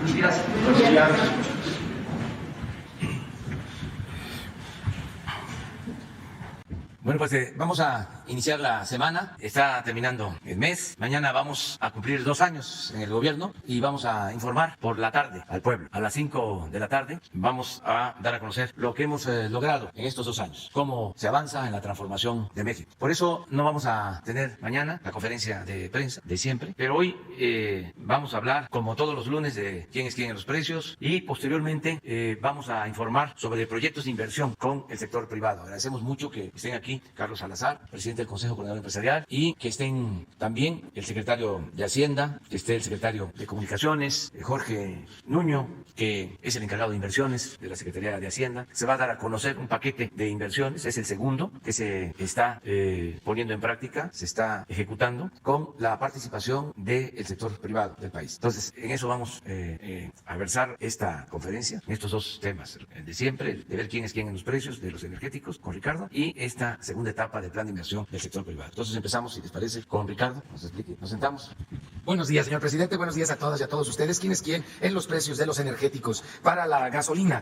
Buenos días. Buenos días. Bueno, pues vamos a iniciar la semana, está terminando el mes, mañana vamos a cumplir 2 años en el gobierno y vamos a informar por la tarde al pueblo. A las 5 de la tarde vamos a dar a conocer lo que hemos logrado en estos 2 años, cómo se avanza en la transformación de México. Por eso no vamos a tener mañana la conferencia de prensa de siempre, pero hoy vamos a hablar, como todos los lunes, de quién es quién en los precios y posteriormente vamos a informar sobre proyectos de inversión con el sector privado. Agradecemos mucho que estén aquí Carlos Salazar, presidente del Consejo Coordinador Empresarial, y que estén también el secretario de Hacienda, que esté el secretario de Comunicaciones, Jorge Nuño, que es el encargado de inversiones de la Secretaría de Hacienda. Se va a dar a conocer un paquete de inversiones, es el segundo que se está poniendo en práctica, se está ejecutando con la participación del sector privado del país. Entonces, en eso vamos a versar esta conferencia, en estos 2 temas, el de siempre, el de ver quién es quién en los precios de los energéticos con Ricardo, y esta segunda etapa del plan de inversión del sector privado. Entonces empezamos, si les parece, con Ricardo, nos explique, nos sentamos. Buenos días, señor presidente, buenos días a todas y a todos ustedes. ¿Quién es quién en los precios de los energéticos? Para la gasolina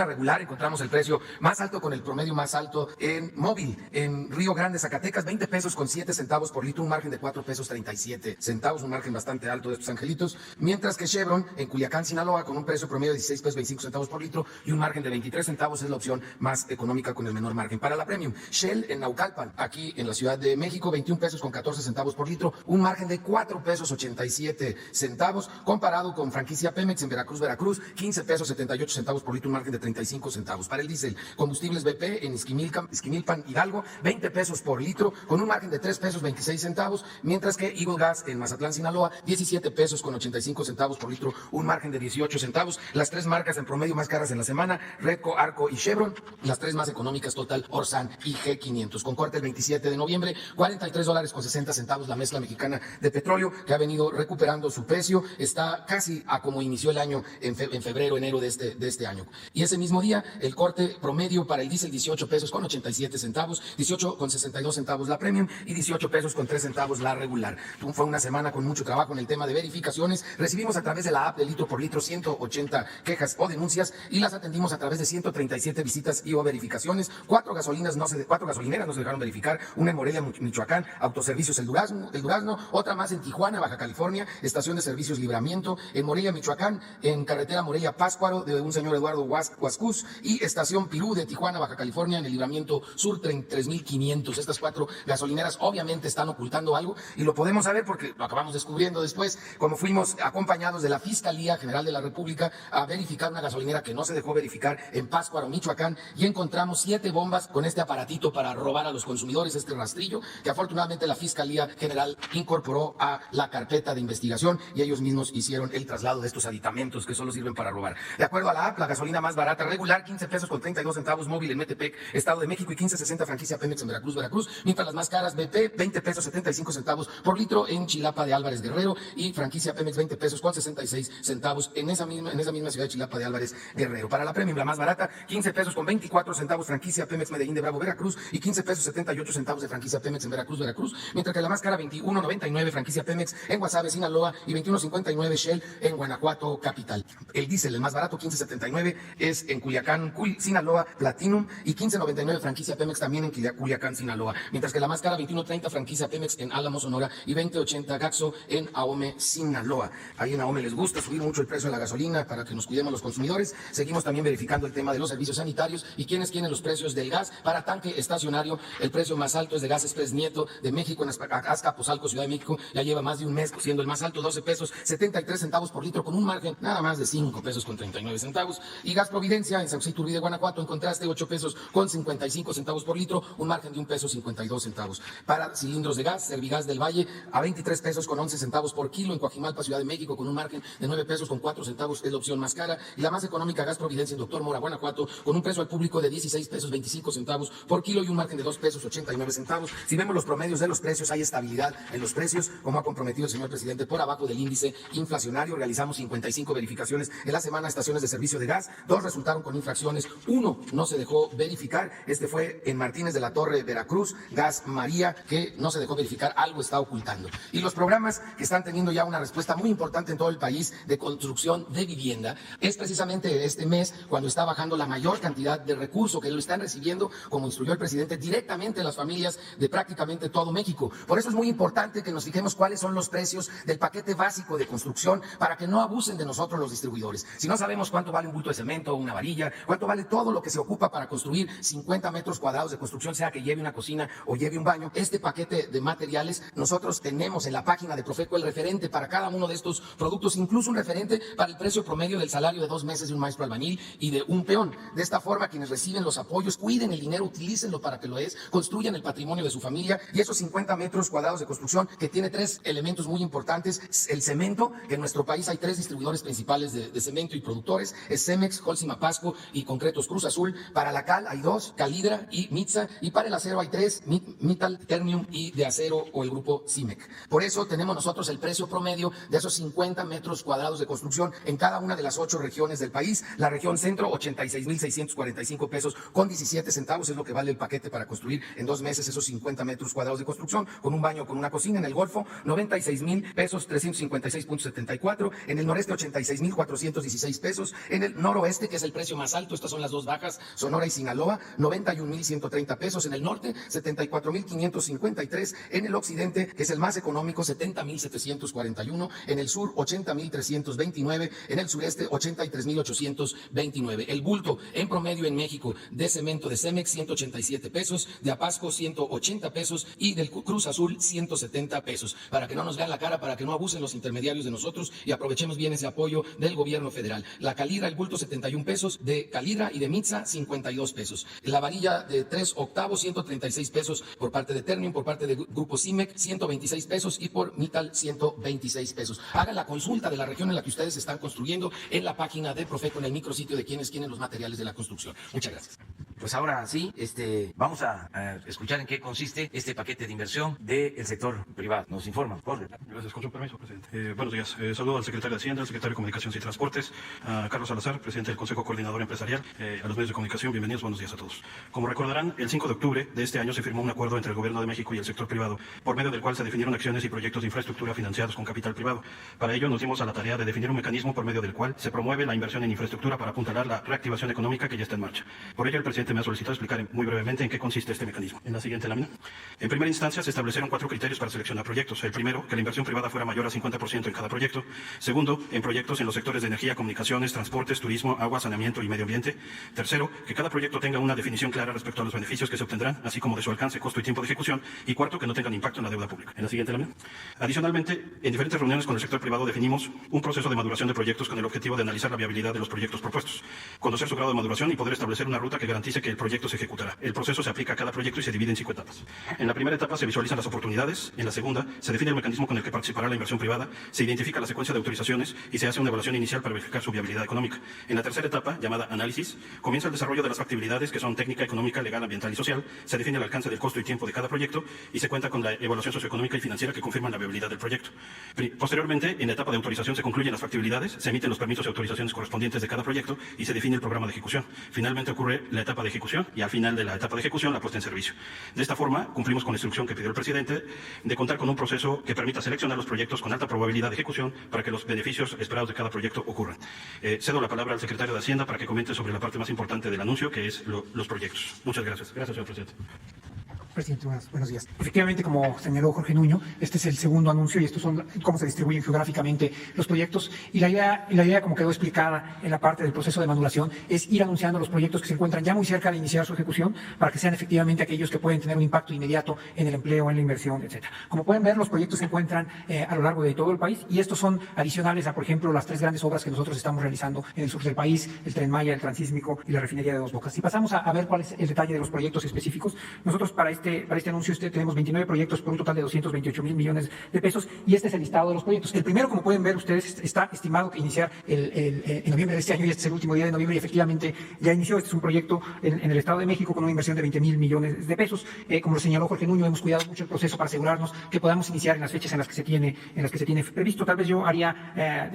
regular encontramos el precio más alto con el promedio más alto en Móvil, en Río Grande, Zacatecas, 20 pesos con 7 centavos por litro, un margen de 4 pesos 37 centavos, un margen bastante alto de estos angelitos, mientras que Chevron en Culiacán, Sinaloa, con un precio promedio de 16 pesos 25 centavos por litro y un margen de 23 centavos es la opción más económica con el menor margen. Para la Premium, Shell en Naucalpan, aquí en la Ciudad de México, 21 pesos con 14 centavos por litro, un margen de 4 pesos 87 centavos, comparado con franquicia Pemex en Veracruz, 15 pesos 78 centavos por litro, un margen de 35 centavos. Para el diésel, combustibles BP en Izquimilpan, Hidalgo, 20 pesos por litro, con un margen de 3 pesos 26 centavos, mientras que Eagle Gas en Mazatlán, Sinaloa, 17 pesos con 85 centavos por litro, un margen de 18 centavos. Las 3 marcas en promedio más caras en la semana, Redco, Arco y Chevron, las 3 más económicas, Total, Orsan y G500. Con corte el 27 de noviembre, $43 con 60 centavos la mezcla mexicana de petróleo, que ha venido recuperando su precio, está casi a como inició el año en febrero, enero de este año. Y ese mismo día, el corte promedio para el diésel, 18 pesos con 87 centavos, 18 con 62 centavos la premium y 18 pesos con 3 centavos la regular. Fue una semana con mucho trabajo en el tema de verificaciones. Recibimos a través de la app de litro por litro 180 quejas o denuncias y las atendimos a través de 137 visitas y o verificaciones. 4 gasolineras no se dejaron verificar, una en Morelia, Michoacán, Autoservicios El Durazno, otra más en Tijuana, Baja California, Estación de Servicios Libramiento, en Morelia, Michoacán, en Carretera Morelia-Páscuaro, de un señor Eduardo Huascuz, y Estación Pirú de Tijuana, Baja California, en el Libramiento Sur 3500. Estas 4 gasolineras obviamente están ocultando algo y lo podemos saber porque lo acabamos descubriendo después, como fuimos acompañados de la Fiscalía General de la República a verificar una gasolinera que no se dejó verificar en Páscuaro, Michoacán, y encontramos 7 bombas con este aparatito para robar a los consumidores, este rastrillo, que afortunadamente la Fiscalía General incorporó a la carpeta de investigación y ellos mismos hicieron el traslado de estos aditamentos que solo sirven para robar. De acuerdo a la app, la gasolina más barata regular, 15 pesos con 32 centavos Móvil en Metepec, Estado de México, y 15.60 franquicia Pemex en Veracruz, mientras las más caras BP, 20 pesos 75 centavos por litro en Chilapa de Álvarez Guerrero, y franquicia Pemex 20 pesos con 66 centavos en esa misma ciudad de Chilapa de Álvarez Guerrero. Para la Premium, la más barata, 15 pesos con 24 centavos franquicia Pemex Medellín de Bravo, Veracruz, y 15 pesos 78 centavos de franquicia Pemex en Veracruz, mientras que la más cara, 21.99 franquicia Pemex en Guasave, Sinaloa, y 21.59 Shell en Guanajuato, capital. El diésel, el más barato, 15.79, es en Culiacán, Sinaloa, Platinum, y 15.99 franquicia Pemex también en Culiacán, Sinaloa, mientras que la más cara, 21.30 franquicia Pemex en Álamo, Sonora, y 20.80 Gaxo en Ahome, Sinaloa. Ahí en Ahome les gusta subir mucho el precio de la gasolina para que nos cuidemos los consumidores. Seguimos también verificando el tema de los servicios sanitarios y quiénes tienen los precios del gas. Para tanque estacionario, el precio más alto es de Gas Express Nieto de México en Azcapotzalco, Ciudad de México. Ya lleva más de un mes siendo el más alto, 12 pesos 73 centavos por litro, con un margen nada más de 5 pesos con 39 centavos. Y Gas Providencia en Saucito Iturbide, Guanajuato, en contraste, 8 pesos con 55 centavos por litro, un margen de 1 peso 52 centavos. Para cilindros de gas, Servigas del Valle a 23 pesos con 11 centavos por kilo en Coajimalpa, Ciudad de México, con un margen de 9 pesos con 4 centavos, es la opción más cara. Y la más económica, Gas Providencia en Doctor Mora, Guanajuato, con un precio al público de 16 pesos 25 centavos por kilo y un margen de 2 pesos 89 centavos. Si vemos los promedios de los precios, hay estabilidad en los precios, como ha comprometido del señor presidente, por abajo del índice inflacionario. Realizamos 55 verificaciones en la semana a estaciones de servicio de gas. 2 resultaron con infracciones. 1 no se dejó verificar. Este fue en Martínez de la Torre, Veracruz, Gas María, que no se dejó verificar, algo está ocultando. Y los programas que están teniendo ya una respuesta muy importante en todo el país de construcción de vivienda, es precisamente este mes cuando está bajando la mayor cantidad de recursos que lo están recibiendo, como instruyó el presidente, directamente las familias de prácticamente todo México. Por eso es muy importante que nos fijemos cuáles son los precios del paquete básico de construcción para que no abusen de nosotros los distribuidores. Si no sabemos cuánto vale un bulto de cemento, una varilla, cuánto vale todo lo que se ocupa para construir 50 metros cuadrados de construcción, sea que lleve una cocina o lleve un baño, este paquete de materiales, nosotros tenemos en la página de Profeco el referente para cada uno de estos productos, incluso un referente para el precio promedio del salario de 2 meses de un maestro albañil y de un peón. De esta forma, quienes reciben los apoyos, cuiden el dinero, utilícenlo para que lo es, construyan el patrimonio de su familia, y esos 50 metros cuadrados de construcción que tiene 3 elementos muy importantes: el cemento, que en nuestro país hay 3 distribuidores principales de cemento y productores, es Cemex, Holcim Pasco y Concretos Cruz Azul. Para la cal hay 2, Calidra y Mitza, y para el acero hay 3, Mittal, Ternium y de acero o el grupo Cimec. Por eso tenemos nosotros el precio promedio de esos 50 metros cuadrados de construcción en cada una de las 8 regiones del país. La región centro, 86,645 pesos con 17 centavos es lo que vale el paquete para construir en 2 meses esos 50 metros cuadrados de construcción, con un baño, con una cocina. En el Golfo, 96,000 pesos, 356,74. En el noreste, 86,416 pesos. En el noroeste, que es el precio más alto, estas son las 2 bajas, Sonora y Sinaloa, 91,130 pesos. En el norte, 74,553. En el occidente, que es el más económico, 70,741. En el sur, 80,329. En el sureste, 83,829. El bulto en promedio en México de cemento de Cemex, 187 pesos, de Apasco, 180 pesos y del Cruz Azul, 170 pesos. Para que no nos vean la cara, para que no abusen los intermediarios de nosotros y aprovechemos bien ese apoyo del gobierno federal. La Calidra, el bulto, 71 pesos, de Calidra y de Mitza, 52 pesos. La varilla de 3 octavos, 136 pesos por parte de Ternium, por parte de Grupo Cimec, 126 pesos y por Mittal, 126 pesos. Hagan la consulta de la región en la que ustedes están construyendo en la página de Profeco, en el micrositio de quienes tienen los materiales de la construcción. Muchas gracias. Pues ahora sí, vamos a escuchar en qué consiste este paquete de inversión del sector privado. Nos informa, Jorge. Gracias, con su permiso, presidente. Buenos días. Saludo al secretario de Hacienda, al secretario de Comunicaciones y Transportes, a Carlos Salazar, presidente del Consejo Coordinador Empresarial, a los medios de comunicación. Bienvenidos, buenos días a todos. Como recordarán, el 5 de octubre de este año se firmó un acuerdo entre el Gobierno de México y el sector privado, por medio del cual se definieron acciones y proyectos de infraestructura financiados con capital privado. Para ello nos dimos a la tarea de definir un mecanismo por medio del cual se promueve la inversión en infraestructura para apuntalar la reactivación económica que ya está en marcha. Por ello, el presidente me ha solicitado explicar muy brevemente en qué consiste este mecanismo. En la siguiente lámina. En primera instancia, se establecieron 4 criterios para seleccionar proyectos. El primero, que la inversión privada fuera mayor a 50% en cada proyecto. Segundo, en proyectos en los sectores de energía, comunicaciones, transportes, turismo, agua, saneamiento y medio ambiente. Tercero, que cada proyecto tenga una definición clara respecto a los beneficios que se obtendrán, así como de su alcance, costo y tiempo de ejecución. Y cuarto, que no tengan impacto en la deuda pública. En la siguiente lámina. Adicionalmente, en diferentes reuniones con el sector privado definimos un proceso de maduración de proyectos con el objetivo de analizar la viabilidad de los proyectos propuestos, conocer su grado de maduración y poder establecer una ruta que garantice que el proyecto se ejecutará. El proceso se aplica a cada proyecto y se divide en 5 etapas. En la primera etapa se visualizan las oportunidades, en la segunda se define el mecanismo con el que participará la inversión privada, se identifica la secuencia de autorizaciones y se hace una evaluación inicial para verificar su viabilidad económica. En la tercera etapa, llamada análisis, comienza el desarrollo de las factibilidades que son técnica, económica, legal, ambiental y social, se define el alcance del costo y tiempo de cada proyecto y se cuenta con la evaluación socioeconómica y financiera que confirman la viabilidad del proyecto. Posteriormente, en la etapa de autorización se concluyen las factibilidades, se emiten los permisos y autorizaciones correspondientes de cada proyecto y se define el programa de ejecución. Finalmente ocurre la etapa de ejecución y al final de la etapa de ejecución la puesta en servicio. De esta forma, cumplimos con la instrucción que pidió el presidente de contar con un proceso que permita seleccionar los proyectos con alta probabilidad de ejecución para que los beneficios esperados de cada proyecto ocurran. Cedo la palabra al secretario de Hacienda para que comente sobre la parte más importante del anuncio, que es los proyectos. Muchas gracias. Gracias, señor presidente. Presidente, buenos días. Efectivamente, como señaló Jorge Nuño, este es el segundo anuncio y estos son cómo se distribuyen geográficamente los proyectos. Y la idea, como quedó explicada en la parte del proceso de maduración, es ir anunciando los proyectos que se encuentran ya muy cerca de iniciar su ejecución para que sean efectivamente aquellos que pueden tener un impacto inmediato en el empleo, en la inversión, etcétera. Como pueden ver, los proyectos se encuentran a lo largo de todo el país y estos son adicionales a, por ejemplo, las 3 grandes obras que nosotros estamos realizando en el sur del país: el Tren Maya, el Transísmico y la refinería de Dos Bocas. Si pasamos a ver cuál es el detalle de los proyectos específicos, nosotros para este este anuncio tenemos 29 proyectos por un total de 228,000 millones de pesos, y este es el listado de los proyectos. El primero, como pueden ver ustedes, está estimado que iniciar en noviembre de este año, y este es el último día de noviembre, y efectivamente ya inició. Este es un proyecto en el Estado de México con una inversión de 20,000 millones de pesos. Como lo señaló Jorge Nuño, hemos cuidado mucho el proceso para asegurarnos que podamos iniciar en las fechas en las que se tiene previsto. Tal vez yo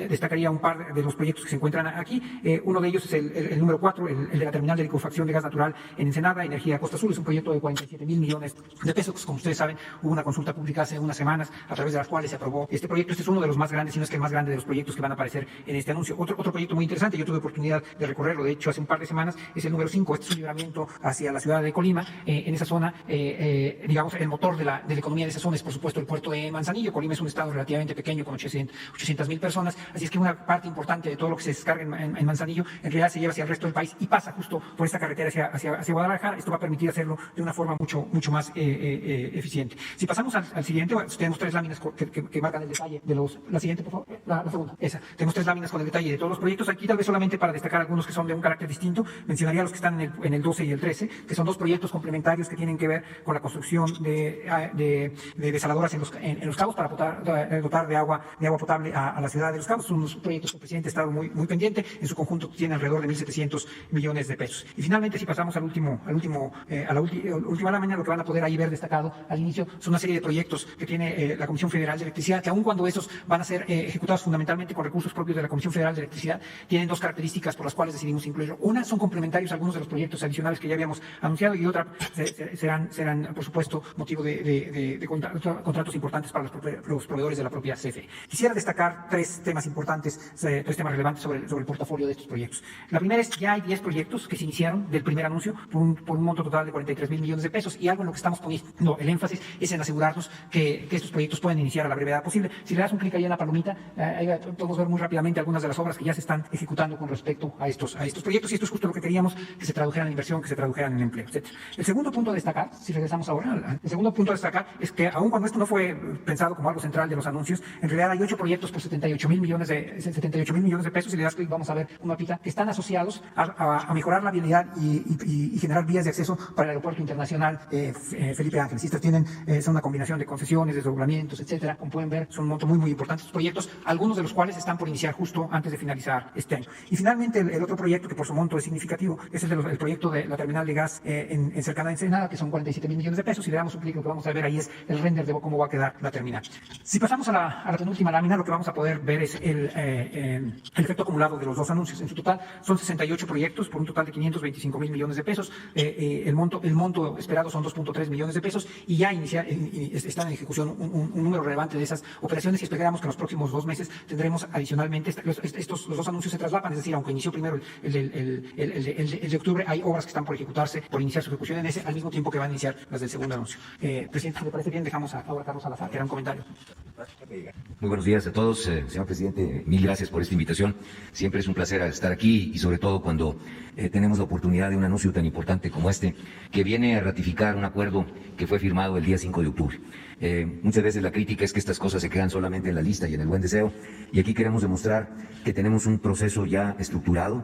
destacaría un par de los proyectos que se encuentran aquí. Uno de ellos es el número 4, el de la terminal de licuefacción de gas natural en Ensenada, Energía Costa Azul. Es un proyecto de 47,000 millones de pesos. Como ustedes saben, hubo una consulta pública hace unas semanas a través de las cuales se aprobó este proyecto. Este es uno de los más grandes, si no es que el más grande de los proyectos que van a aparecer en este anuncio. Otro proyecto muy interesante, yo tuve oportunidad de recorrerlo, de hecho, hace un par de semanas, es el número 5. Este es un libramiento hacia la ciudad de Colima. En esa zona, digamos, el motor de la economía de esa zona es, por supuesto, el puerto de Manzanillo. Colima es un estado relativamente pequeño, con 800,000 personas, así es que una parte importante de todo lo que se descarga en Manzanillo en realidad se lleva hacia el resto del país y pasa justo por esta carretera hacia Guadalajara. Esto va a permitir hacerlo de una forma mucho más eficiente. Si pasamos al siguiente, tenemos 3 láminas que marcan el detalle de la siguiente, por favor, la segunda, esa. Tenemos 3 láminas con el detalle de todos los proyectos. Aquí, tal vez solamente para destacar algunos que son de un carácter distinto, mencionaría los que están en el 12 y el 13, que son 2 proyectos complementarios que tienen que ver con la construcción de desaladoras en Los Cabos para dotar de agua potable a la ciudad de Los Cabos. Son unos proyectos que el presidente ha estado muy pendiente. En su conjunto tiene alrededor de 1,700 millones de pesos. Y finalmente, si pasamos a la última lámina, lo que van a poder ahí ver destacado al inicio son una serie de proyectos que tiene la Comisión Federal de Electricidad, que aun cuando esos van a ser ejecutados fundamentalmente con recursos propios de la Comisión Federal de Electricidad, tienen 2 características por las cuales decidimos incluirlo. Una, son complementarios a algunos de los proyectos adicionales que ya habíamos anunciado, y otra serán por supuesto, motivo de contratos importantes para los proveedores de la propia CFE. Quisiera destacar 3 temas importantes, 3 temas relevantes sobre el portafolio de estos proyectos. La primera es que ya hay 10 proyectos que se iniciaron del primer anuncio por un monto total de 43,000 millones de pesos, y algo en lo que estamos poniendo el énfasis es en asegurarnos que estos proyectos pueden iniciar a la brevedad posible. Si le das un clic ahí en la palomita, ahí podemos ver muy rápidamente algunas de las obras que ya se están ejecutando con respecto a estos proyectos, y esto es justo lo que queríamos, que se tradujeran en inversión, que se tradujeran en empleo, etc. El segundo punto a destacar, si regresamos ahora, el segundo punto a destacar es que aun cuando esto no fue pensado como algo central de los anuncios, en realidad hay 8 proyectos por 78,000 millones de pesos, y le das clic, vamos a ver un mapita, que están asociados a mejorar la vialidad y generar vías de acceso para el aeropuerto internacional Felipe Ángeles. Y estos son una combinación de concesiones, desdoblamientos, etcétera. Como pueden ver, son un monto muy importantes estos proyectos, algunos de los cuales están por iniciar justo antes de finalizar este año. Y finalmente, el otro proyecto que por su monto es significativo es el proyecto de la terminal de gas en cercana a Ensenada, que son 47,000 millones de pesos, y le damos un clic, lo que vamos a ver ahí es el render de cómo va a quedar la terminal. Si pasamos a la penúltima lámina, lo que vamos a poder ver es el efecto acumulado de los 2 anuncios. En su total son 68 proyectos por un total de 525,000 millones de pesos. El monto esperado son 2,3 millones de pesos, y ya están en ejecución un número relevante de esas operaciones, y esperamos que en los próximos 2 meses tendremos adicionalmente los 2 anuncios se traslapan, es decir, aunque inició primero el de octubre, hay obras que están por ejecutarse, por iniciar su ejecución en ese, al mismo tiempo que van a iniciar las del segundo anuncio. Presidente, si le parece bien, dejamos ahora a Carlos Salazar, que era un comentario. Muy buenos días a todos, señor presidente, mil gracias por esta invitación. Siempre es un placer estar aquí, y sobre todo cuando tenemos la oportunidad de un anuncio tan importante como este, que viene a ratificar un acuerdo que fue firmado el día 5 de octubre. Muchas veces la crítica es que estas cosas se quedan solamente en la lista y en el buen deseo, y aquí queremos demostrar que tenemos un proceso ya estructurado,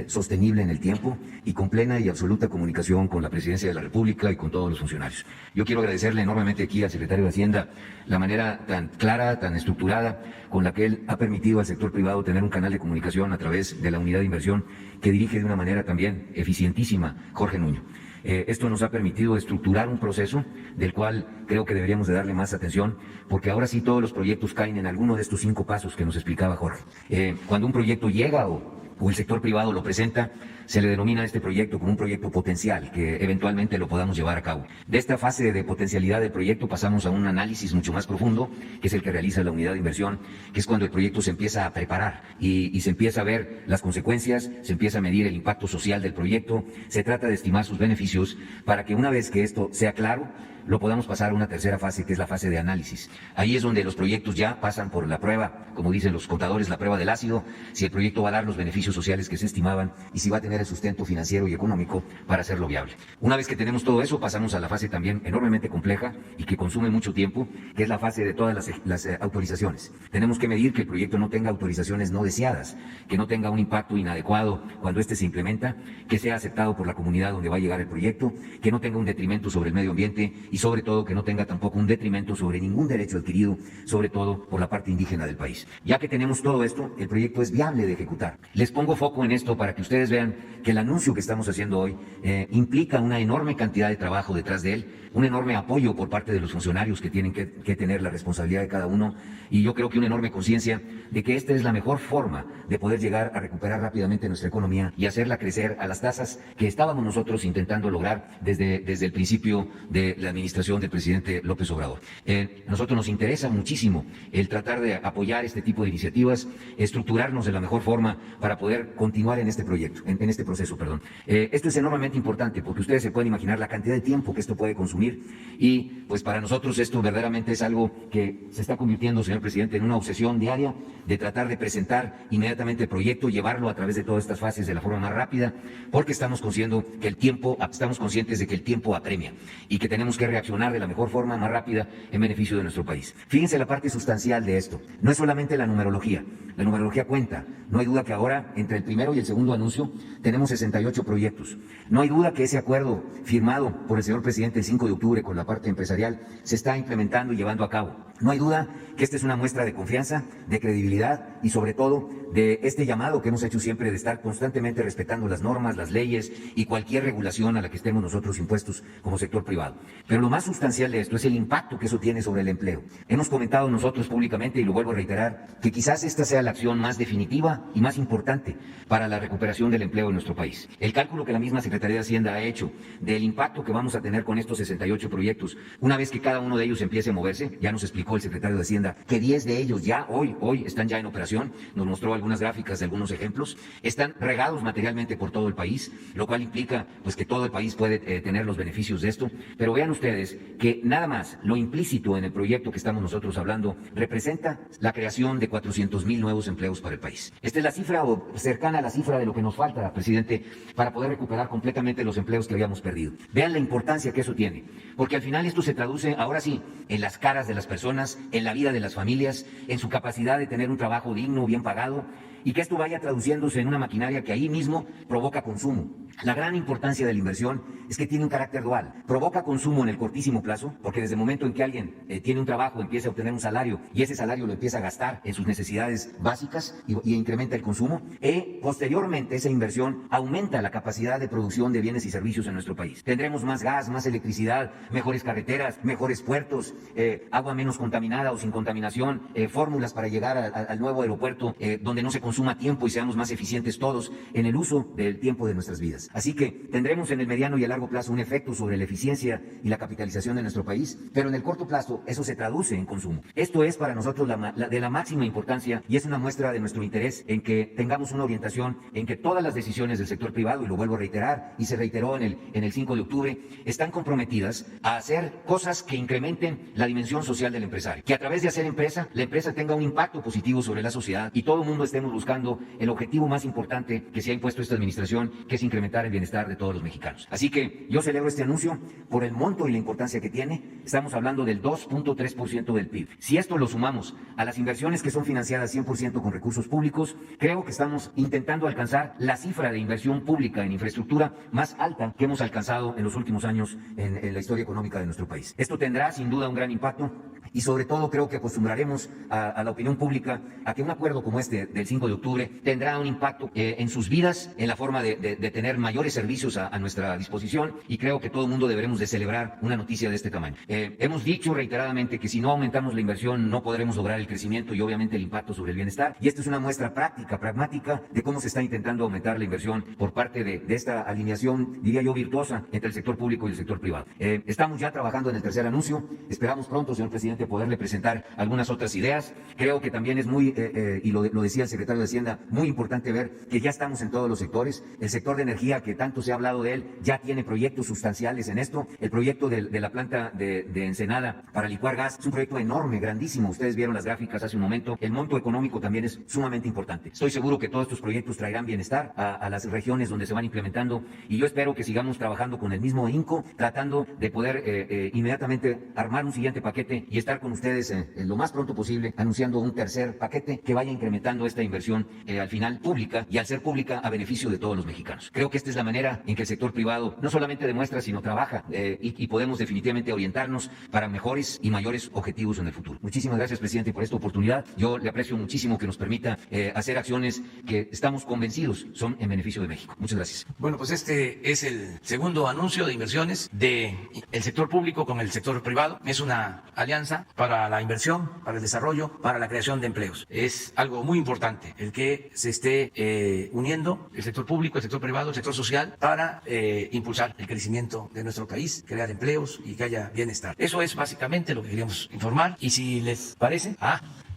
sostenible en el tiempo y con plena y absoluta comunicación con la Presidencia de la República y con todos los funcionarios. Yo quiero agradecerle enormemente aquí al secretario de Hacienda la manera tan clara, tan estructurada con la que él ha permitido al sector privado tener un canal de comunicación a través de la unidad de inversión que dirige de una manera también eficientísima Jorge Nuño. Esto nos ha permitido estructurar un proceso del cual creo que deberíamos de darle más atención, porque ahora sí todos los proyectos caen en alguno de estos 5 pasos que nos explicaba Jorge. Cuando un proyecto llega o el sector privado lo presenta, se le denomina a este proyecto como un proyecto potencial, que eventualmente lo podamos llevar a cabo. De esta fase de potencialidad del proyecto pasamos a un análisis mucho más profundo, que es el que realiza la unidad de inversión, que es cuando el proyecto se empieza a preparar y se empieza a ver las consecuencias, se empieza a medir el impacto social del proyecto, se trata de estimar sus beneficios para que una vez que esto sea claro, lo podamos pasar a una tercera fase, que es la fase de análisis. Ahí es donde los proyectos ya pasan por la prueba, como dicen los contadores, la prueba del ácido, si el proyecto va a dar los beneficios sociales que se estimaban y si va a tener el sustento financiero y económico para hacerlo viable. Una vez que tenemos todo eso, pasamos a la fase también enormemente compleja y que consume mucho tiempo, que es la fase de todas las autorizaciones. Tenemos que medir que el proyecto no tenga autorizaciones no deseadas, que no tenga un impacto inadecuado cuando éste se implementa, que sea aceptado por la comunidad donde va a llegar el proyecto, que no tenga un detrimento sobre el medio ambiente y sobre todo que no tenga tampoco un detrimento sobre ningún derecho adquirido, sobre todo por la parte indígena del país. Ya que tenemos todo esto, el proyecto es viable de ejecutar. Les pongo foco en esto para que ustedes vean que el anuncio que estamos haciendo hoy implica una enorme cantidad de trabajo detrás de él, un enorme apoyo por parte de los funcionarios que tienen que tener la responsabilidad de cada uno, y yo creo que una enorme conciencia de que esta es la mejor forma de poder llegar a recuperar rápidamente nuestra economía y hacerla crecer a las tasas que estábamos nosotros intentando lograr desde el principio de la administración del presidente López Obrador. Nosotros nos interesa muchísimo el tratar de apoyar este tipo de iniciativas, estructurarnos de la mejor forma para poder continuar en este proyecto, en este proceso, perdón. Esto es enormemente importante porque ustedes se pueden imaginar la cantidad de tiempo que esto puede consumir y pues para nosotros esto verdaderamente es algo que se está convirtiendo, señor presidente, en una obsesión diaria de tratar de presentar inmediatamente el proyecto, llevarlo a través de todas estas fases de la forma más rápida, porque estamos conscientes de que el tiempo apremia y que tenemos que reaccionar de la mejor forma, más rápida, en beneficio de nuestro país. Fíjense la parte sustancial de esto. No es solamente la numerología cuenta. No hay duda que ahora, entre el primero y el segundo anuncio, tenemos 68 proyectos. No hay duda que ese acuerdo firmado por el señor presidente el 5 de octubre con la parte empresarial se está implementando y llevando a cabo. No hay duda que esta es una muestra de confianza, de credibilidad y sobre todo de este llamado que hemos hecho siempre de estar constantemente respetando las normas, las leyes y cualquier regulación a la que estemos nosotros impuestos como sector privado. Pero lo más sustancial de esto es el impacto que eso tiene sobre el empleo. Hemos comentado nosotros públicamente, y lo vuelvo a reiterar, que quizás esta sea la acción más definitiva y más importante para la recuperación del empleo en nuestro país. El cálculo que la misma Secretaría de Hacienda ha hecho del impacto que vamos a tener con estos 68 proyectos, una vez que cada uno de ellos empiece a moverse, ya nos explicó el secretario de Hacienda que 10 de ellos ya hoy están ya en operación, nos mostró algunas gráficas de algunos ejemplos, están regados materialmente por todo el país, lo cual implica pues que todo el país puede tener los beneficios de esto, pero vean ustedes que nada más lo implícito en el proyecto que estamos nosotros hablando representa la creación de 400,000 nuevos empleos para el país. Esta es la cifra o cercana a la cifra de lo que nos falta, presidente, para poder recuperar completamente los empleos que habíamos perdido. Vean la importancia que eso tiene, porque al final esto se traduce, ahora sí, en las caras de las personas, en la vida de las familias, en su capacidad de tener un trabajo digno, bien pagado, y que esto vaya traduciéndose en una maquinaria que ahí mismo provoca consumo. La gran importancia de la inversión es que tiene un carácter dual. Provoca consumo en el cortísimo plazo, porque desde el momento en que alguien tiene un trabajo, empieza a obtener un salario y ese salario lo empieza a gastar en sus necesidades básicas y incrementa el consumo, posteriormente esa inversión aumenta la capacidad de producción de bienes y servicios en nuestro país. Tendremos más gas, más electricidad, mejores carreteras, mejores puertos, agua menos contaminada o sin contaminación, fórmulas para llegar al nuevo aeropuerto donde no se consuma tiempo y seamos más eficientes todos en el uso del tiempo de nuestras vidas. Así que tendremos en el mediano y a largo plazo un efecto sobre la eficiencia y la capitalización de nuestro país, pero en el corto plazo eso se traduce en consumo. Esto es para nosotros de la máxima importancia y es una muestra de nuestro interés en que tengamos una orientación en que todas las decisiones del sector privado, y lo vuelvo a reiterar, y se reiteró en el 5 de octubre, están comprometidas a hacer cosas que incrementen la dimensión social del empresario, que a través de hacer empresa, la empresa tenga un impacto positivo sobre la sociedad y todo el mundo estemos buscando el objetivo más importante que se ha impuesto esta administración, que es incrementar el bienestar de todos los mexicanos. Así que yo celebro este anuncio por el monto y la importancia que tiene. Estamos hablando del 2.3% del PIB. Si esto lo sumamos a las inversiones que son financiadas 100% con recursos públicos, creo que estamos intentando alcanzar la cifra de inversión pública en infraestructura más alta que hemos alcanzado en los últimos años en la historia económica de nuestro país. Esto tendrá sin duda un gran impacto y sobre todo creo que acostumbraremos a la opinión pública a que un acuerdo como este del 5 de octubre tendrá un impacto en sus vidas, en la forma de tener mayores servicios a nuestra disposición, y creo que todo el mundo deberemos de celebrar una noticia de este tamaño. Hemos dicho reiteradamente que si no aumentamos la inversión no podremos lograr el crecimiento y obviamente el impacto sobre el bienestar, y esta es una muestra práctica, pragmática de cómo se está intentando aumentar la inversión por parte de esta alineación, diría yo, virtuosa entre el sector público y el sector privado. Estamos ya trabajando en el tercer anuncio, esperamos pronto, señor presidente, poderle presentar algunas otras ideas. Creo que también es muy, y lo decía el secretario de de Hacienda, muy importante ver que ya estamos en todos los sectores. El sector de energía, que tanto se ha hablado de él, ya tiene proyectos sustanciales en esto. El proyecto de la planta de Ensenada para licuar gas es un proyecto enorme, grandísimo. Ustedes vieron las gráficas hace un momento. El monto económico también es sumamente importante. Estoy seguro que todos estos proyectos traerán bienestar a las regiones donde se van implementando, y yo espero que sigamos trabajando con el mismo INCO, tratando de poder inmediatamente armar un siguiente paquete y estar con ustedes lo más pronto posible, anunciando un tercer paquete que vaya incrementando esta inversión al final pública, y al ser pública a beneficio de todos los mexicanos. Creo que esta es la manera en que el sector privado no solamente demuestra, sino trabaja, y podemos definitivamente orientarnos para mejores y mayores objetivos en el futuro. Muchísimas gracias, presidente, por esta oportunidad. Yo le aprecio muchísimo que nos permita hacer acciones que estamos convencidos son en beneficio de México. Muchas gracias. Bueno, pues este es el segundo anuncio de inversiones del sector público con el sector privado. Es una alianza para la inversión, para el desarrollo, para la creación de empleos. Es algo muy importante el que se esté uniendo el sector público, el sector privado, el sector social para impulsar el crecimiento de nuestro país, crear empleos y que haya bienestar. Eso es básicamente lo que queríamos informar, y si les parece...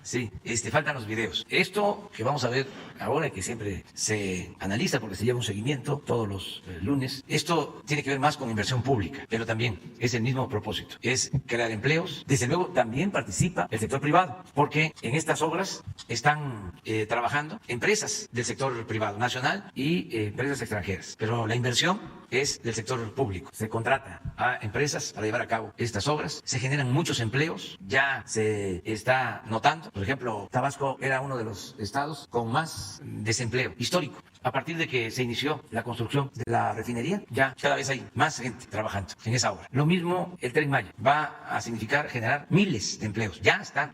Sí, faltan los videos. Esto que vamos a ver ahora, que siempre se analiza porque se lleva un seguimiento todos los lunes, esto tiene que ver más con inversión pública, pero también es el mismo propósito, es crear empleos. Desde luego también participa el sector privado, porque en estas obras están trabajando empresas del sector privado nacional y empresas extranjeras, pero la inversión es del sector público. Se contrata a empresas para llevar a cabo estas obras, se generan muchos empleos, ya se está notando. Por ejemplo, Tabasco era uno de los estados con más desempleo histórico. A partir de que se inició la construcción de la refinería, ya cada vez hay más gente trabajando en esa obra. Lo mismo el Tren Maya va a significar generar miles de empleos. Ya están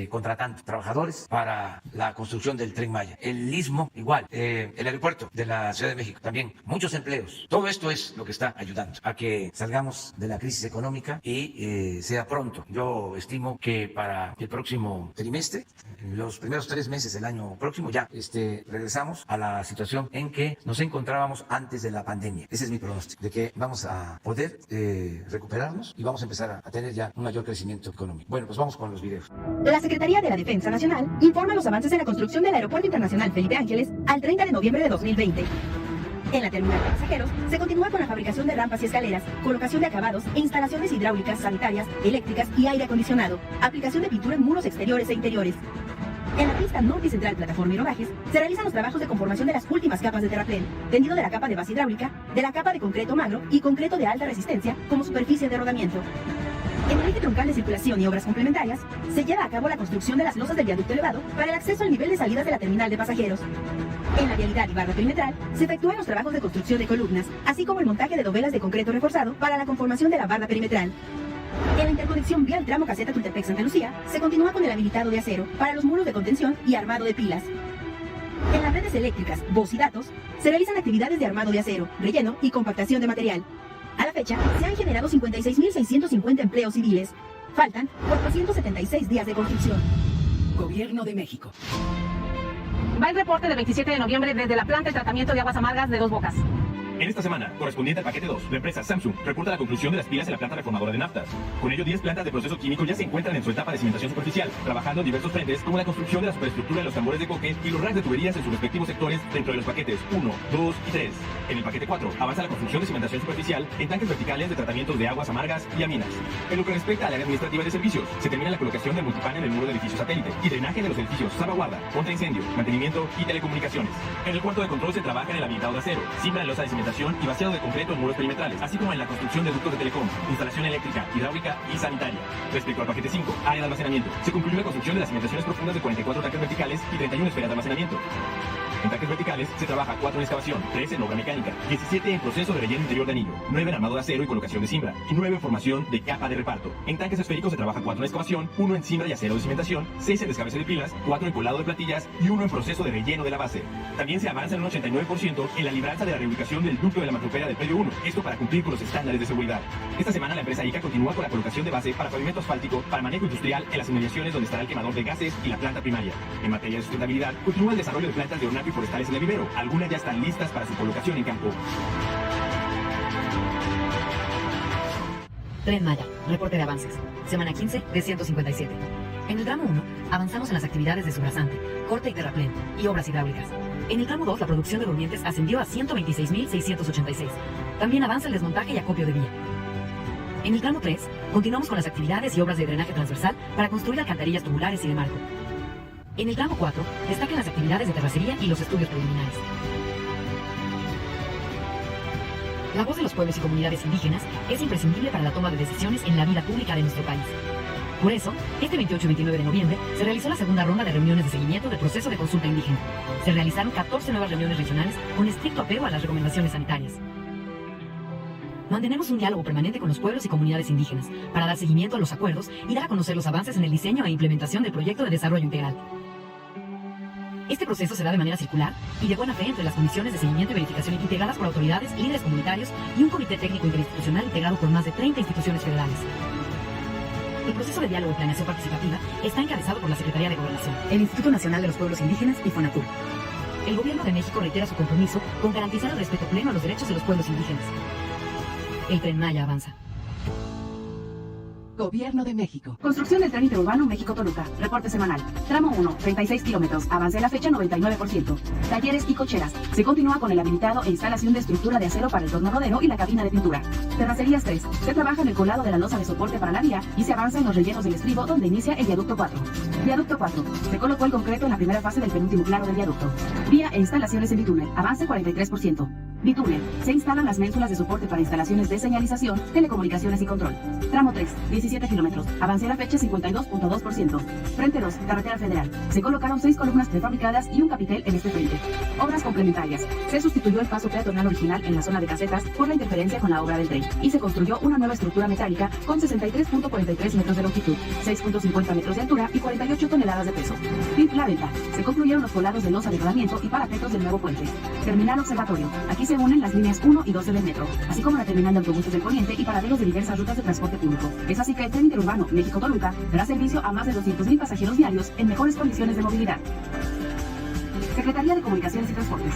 contratando trabajadores para la construcción del Tren Maya. El Istmo igual, el aeropuerto de la Ciudad de México también, muchos empleos. Todo esto es lo que está ayudando a que salgamos de la crisis económica y sea pronto. Yo estimo que para el próximo trimestre, en los primeros 3 meses del año próximo, ya regresamos a la situación en que nos encontrábamos antes de la pandemia. Ese es mi pronóstico, de que vamos a poder recuperarnos y vamos a empezar a tener ya un mayor crecimiento económico. Bueno, pues vamos con los videos. La Secretaría de la Defensa Nacional informa los avances en la construcción del Aeropuerto Internacional Felipe Ángeles al 30 de noviembre de 2020. En la terminal de pasajeros se continúa con la fabricación de rampas y escaleras, colocación de acabados e instalaciones hidráulicas, sanitarias, eléctricas y aire acondicionado, aplicación de pintura en muros exteriores e interiores. En la pista norte y central plataforma y rodajes se realizan los trabajos de conformación de las últimas capas de terraplén, tendido de la capa de base hidráulica, de la capa de concreto magro y concreto de alta resistencia como superficie de rodamiento. En el eje troncal de circulación y obras complementarias, se lleva a cabo la construcción de las losas del viaducto elevado para el acceso al nivel de salidas de la terminal de pasajeros. En la vialidad y barra perimetral, se efectúan los trabajos de construcción de columnas, así como el montaje de dovelas de concreto reforzado para la conformación de la barra perimetral. En la interconexión vial tramo Caseta Tultepec Santa Lucía, se continúa con el habilitado de acero para los muros de contención y armado de pilas. En las redes eléctricas, voz y datos, se realizan actividades de armado de acero, relleno y compactación de material. A la fecha, se han generado 56.650 empleos civiles. Faltan 476 días de construcción. Gobierno de México. Va el reporte del 27 de noviembre desde la planta de tratamiento de aguas amargas de Dos Bocas. En esta semana, correspondiente al paquete 2, la empresa Samsung reporta la conclusión de las pilas en la planta reformadora de naftas. Con ello, 10 plantas de proceso químico ya se encuentran en su etapa de cimentación superficial, trabajando en diversos frentes como la construcción de la superestructura de los tambores de coque y los racks de tuberías en sus respectivos sectores dentro de los paquetes 1, 2 y 3. En el paquete 4, avanza la construcción de cimentación superficial en tanques verticales de tratamientos de aguas amargas y aminas. En lo que respecta al área administrativa de servicios, se termina la colocación del multipan en el muro del edificio satélite y drenaje de los edificios salvaguarda, contra incendio, mantenimiento y telecomunicaciones. En el cuarto de control se trabaja en el habilitado de acero, cimbra en losa de cimentación y vaciado de concreto en muros perimetrales, así como en la construcción de ductos de telecom, instalación eléctrica, hidráulica y sanitaria. Respecto al paquete 5, área de almacenamiento, se concluyó la construcción de las cimentaciones profundas de 44 tanques verticales y 31 esferas de almacenamiento. En tanques verticales se trabaja 4 en excavación, 3 en obra mecánica, 17 en proceso de relleno interior de anillo, 9 en armado de acero y colocación de cimbra, y 9 en formación de capa de reparto. En tanques esféricos se trabaja 4 en excavación, 1 en cimbra y acero de cimentación, 6 en descabece de pilas, 4 en colado de platillas y 1 en proceso de relleno de la base. También se avanza en un 89% en la libranza de la reubicación del ducto de la macropera del predio 1, esto para cumplir con los estándares de seguridad. Esta semana la empresa ICA continúa con la colocación de base para pavimento asfáltico para manejo industrial en las inmediaciones donde estará el quemador de gases y la planta primaria. En materia de sustentabilidad, continúa el desarrollo de plantas de ornato y forestales en el vivero. Algunas ya están listas para su colocación en campo. Tren Maya, reporte de avances. Semana 15 de 157. En el tramo 1, avanzamos en las actividades de su rasante, corte y terraplén, y obras hidráulicas. En el tramo 2, la producción de durmientes ascendió a 126.686. También avanza el desmontaje y acopio de vía. En el tramo 3, continuamos con las actividades y obras de drenaje transversal para construir alcantarillas tubulares y de marco. En el tramo 4, destacan las actividades de terracería y los estudios preliminares. La voz de los pueblos y comunidades indígenas es imprescindible para la toma de decisiones en la vida pública de nuestro país. Por eso, este 28 y 29 de noviembre se realizó la segunda ronda de reuniones de seguimiento del proceso de consulta indígena. Se realizaron 14 nuevas reuniones regionales con estricto apego a las recomendaciones sanitarias. Mantenemos un diálogo permanente con los pueblos y comunidades indígenas para dar seguimiento a los acuerdos y dar a conocer los avances en el diseño e implementación del proyecto de desarrollo integral. Este proceso se da de manera circular y de buena fe entre las comisiones de seguimiento y verificación integradas por autoridades, líderes comunitarios y un comité técnico interinstitucional integrado por más de 30 instituciones federales. El proceso de diálogo y planeación participativa está encabezado por la Secretaría de Gobernación, el Instituto Nacional de los Pueblos Indígenas y FONATUR. El Gobierno de México reitera su compromiso con garantizar el respeto pleno a los derechos de los pueblos indígenas. El Tren Maya avanza. Gobierno de México. Construcción del tren interurbano México-Toluca. Reporte semanal. Tramo 1, 36 kilómetros. Avance a la fecha 99%. Talleres y cocheras. Se continúa con el habilitado e instalación de estructura de acero para el torno rodero y la cabina de pintura. Terracerías 3. Se trabaja en el colado de la losa de soporte para la vía y se avanza en los rellenos del estribo donde inicia el viaducto 4. Viaducto 4. Se colocó el concreto en la primera fase del penúltimo plano del viaducto. Vía e instalaciones en bitúnel. Avance 43%. Bitúnel. Se instalan las ménsulas de soporte para instalaciones de señalización, telecomunicaciones y control. Tramo 3, 17 kilómetros. Avance a la fecha 52.2%. Frente 2, carretera federal. Se colocaron 6 columnas prefabricadas y un capitel en este frente. Obras complementarias. Se sustituyó el paso peatonal original en la zona de casetas por la interferencia con la obra del tren. Y se construyó una nueva estructura metálica con 63.43 metros de longitud, 6.50 metros de altura y 48 toneladas de peso. PIB La Venta. Se concluyeron los colados de losa de rodamiento y parapetos del nuevo puente. Terminal observatorio. Aquí se unen las líneas 1 y 12 del metro, así como la terminal de autobuses del Poniente y paraderos de diversas rutas de transporte público. Es así que el tren interurbano México-Toluca dará servicio a más de 200,000 pasajeros diarios en mejores condiciones de movilidad. Secretaría de Comunicaciones y Transportes.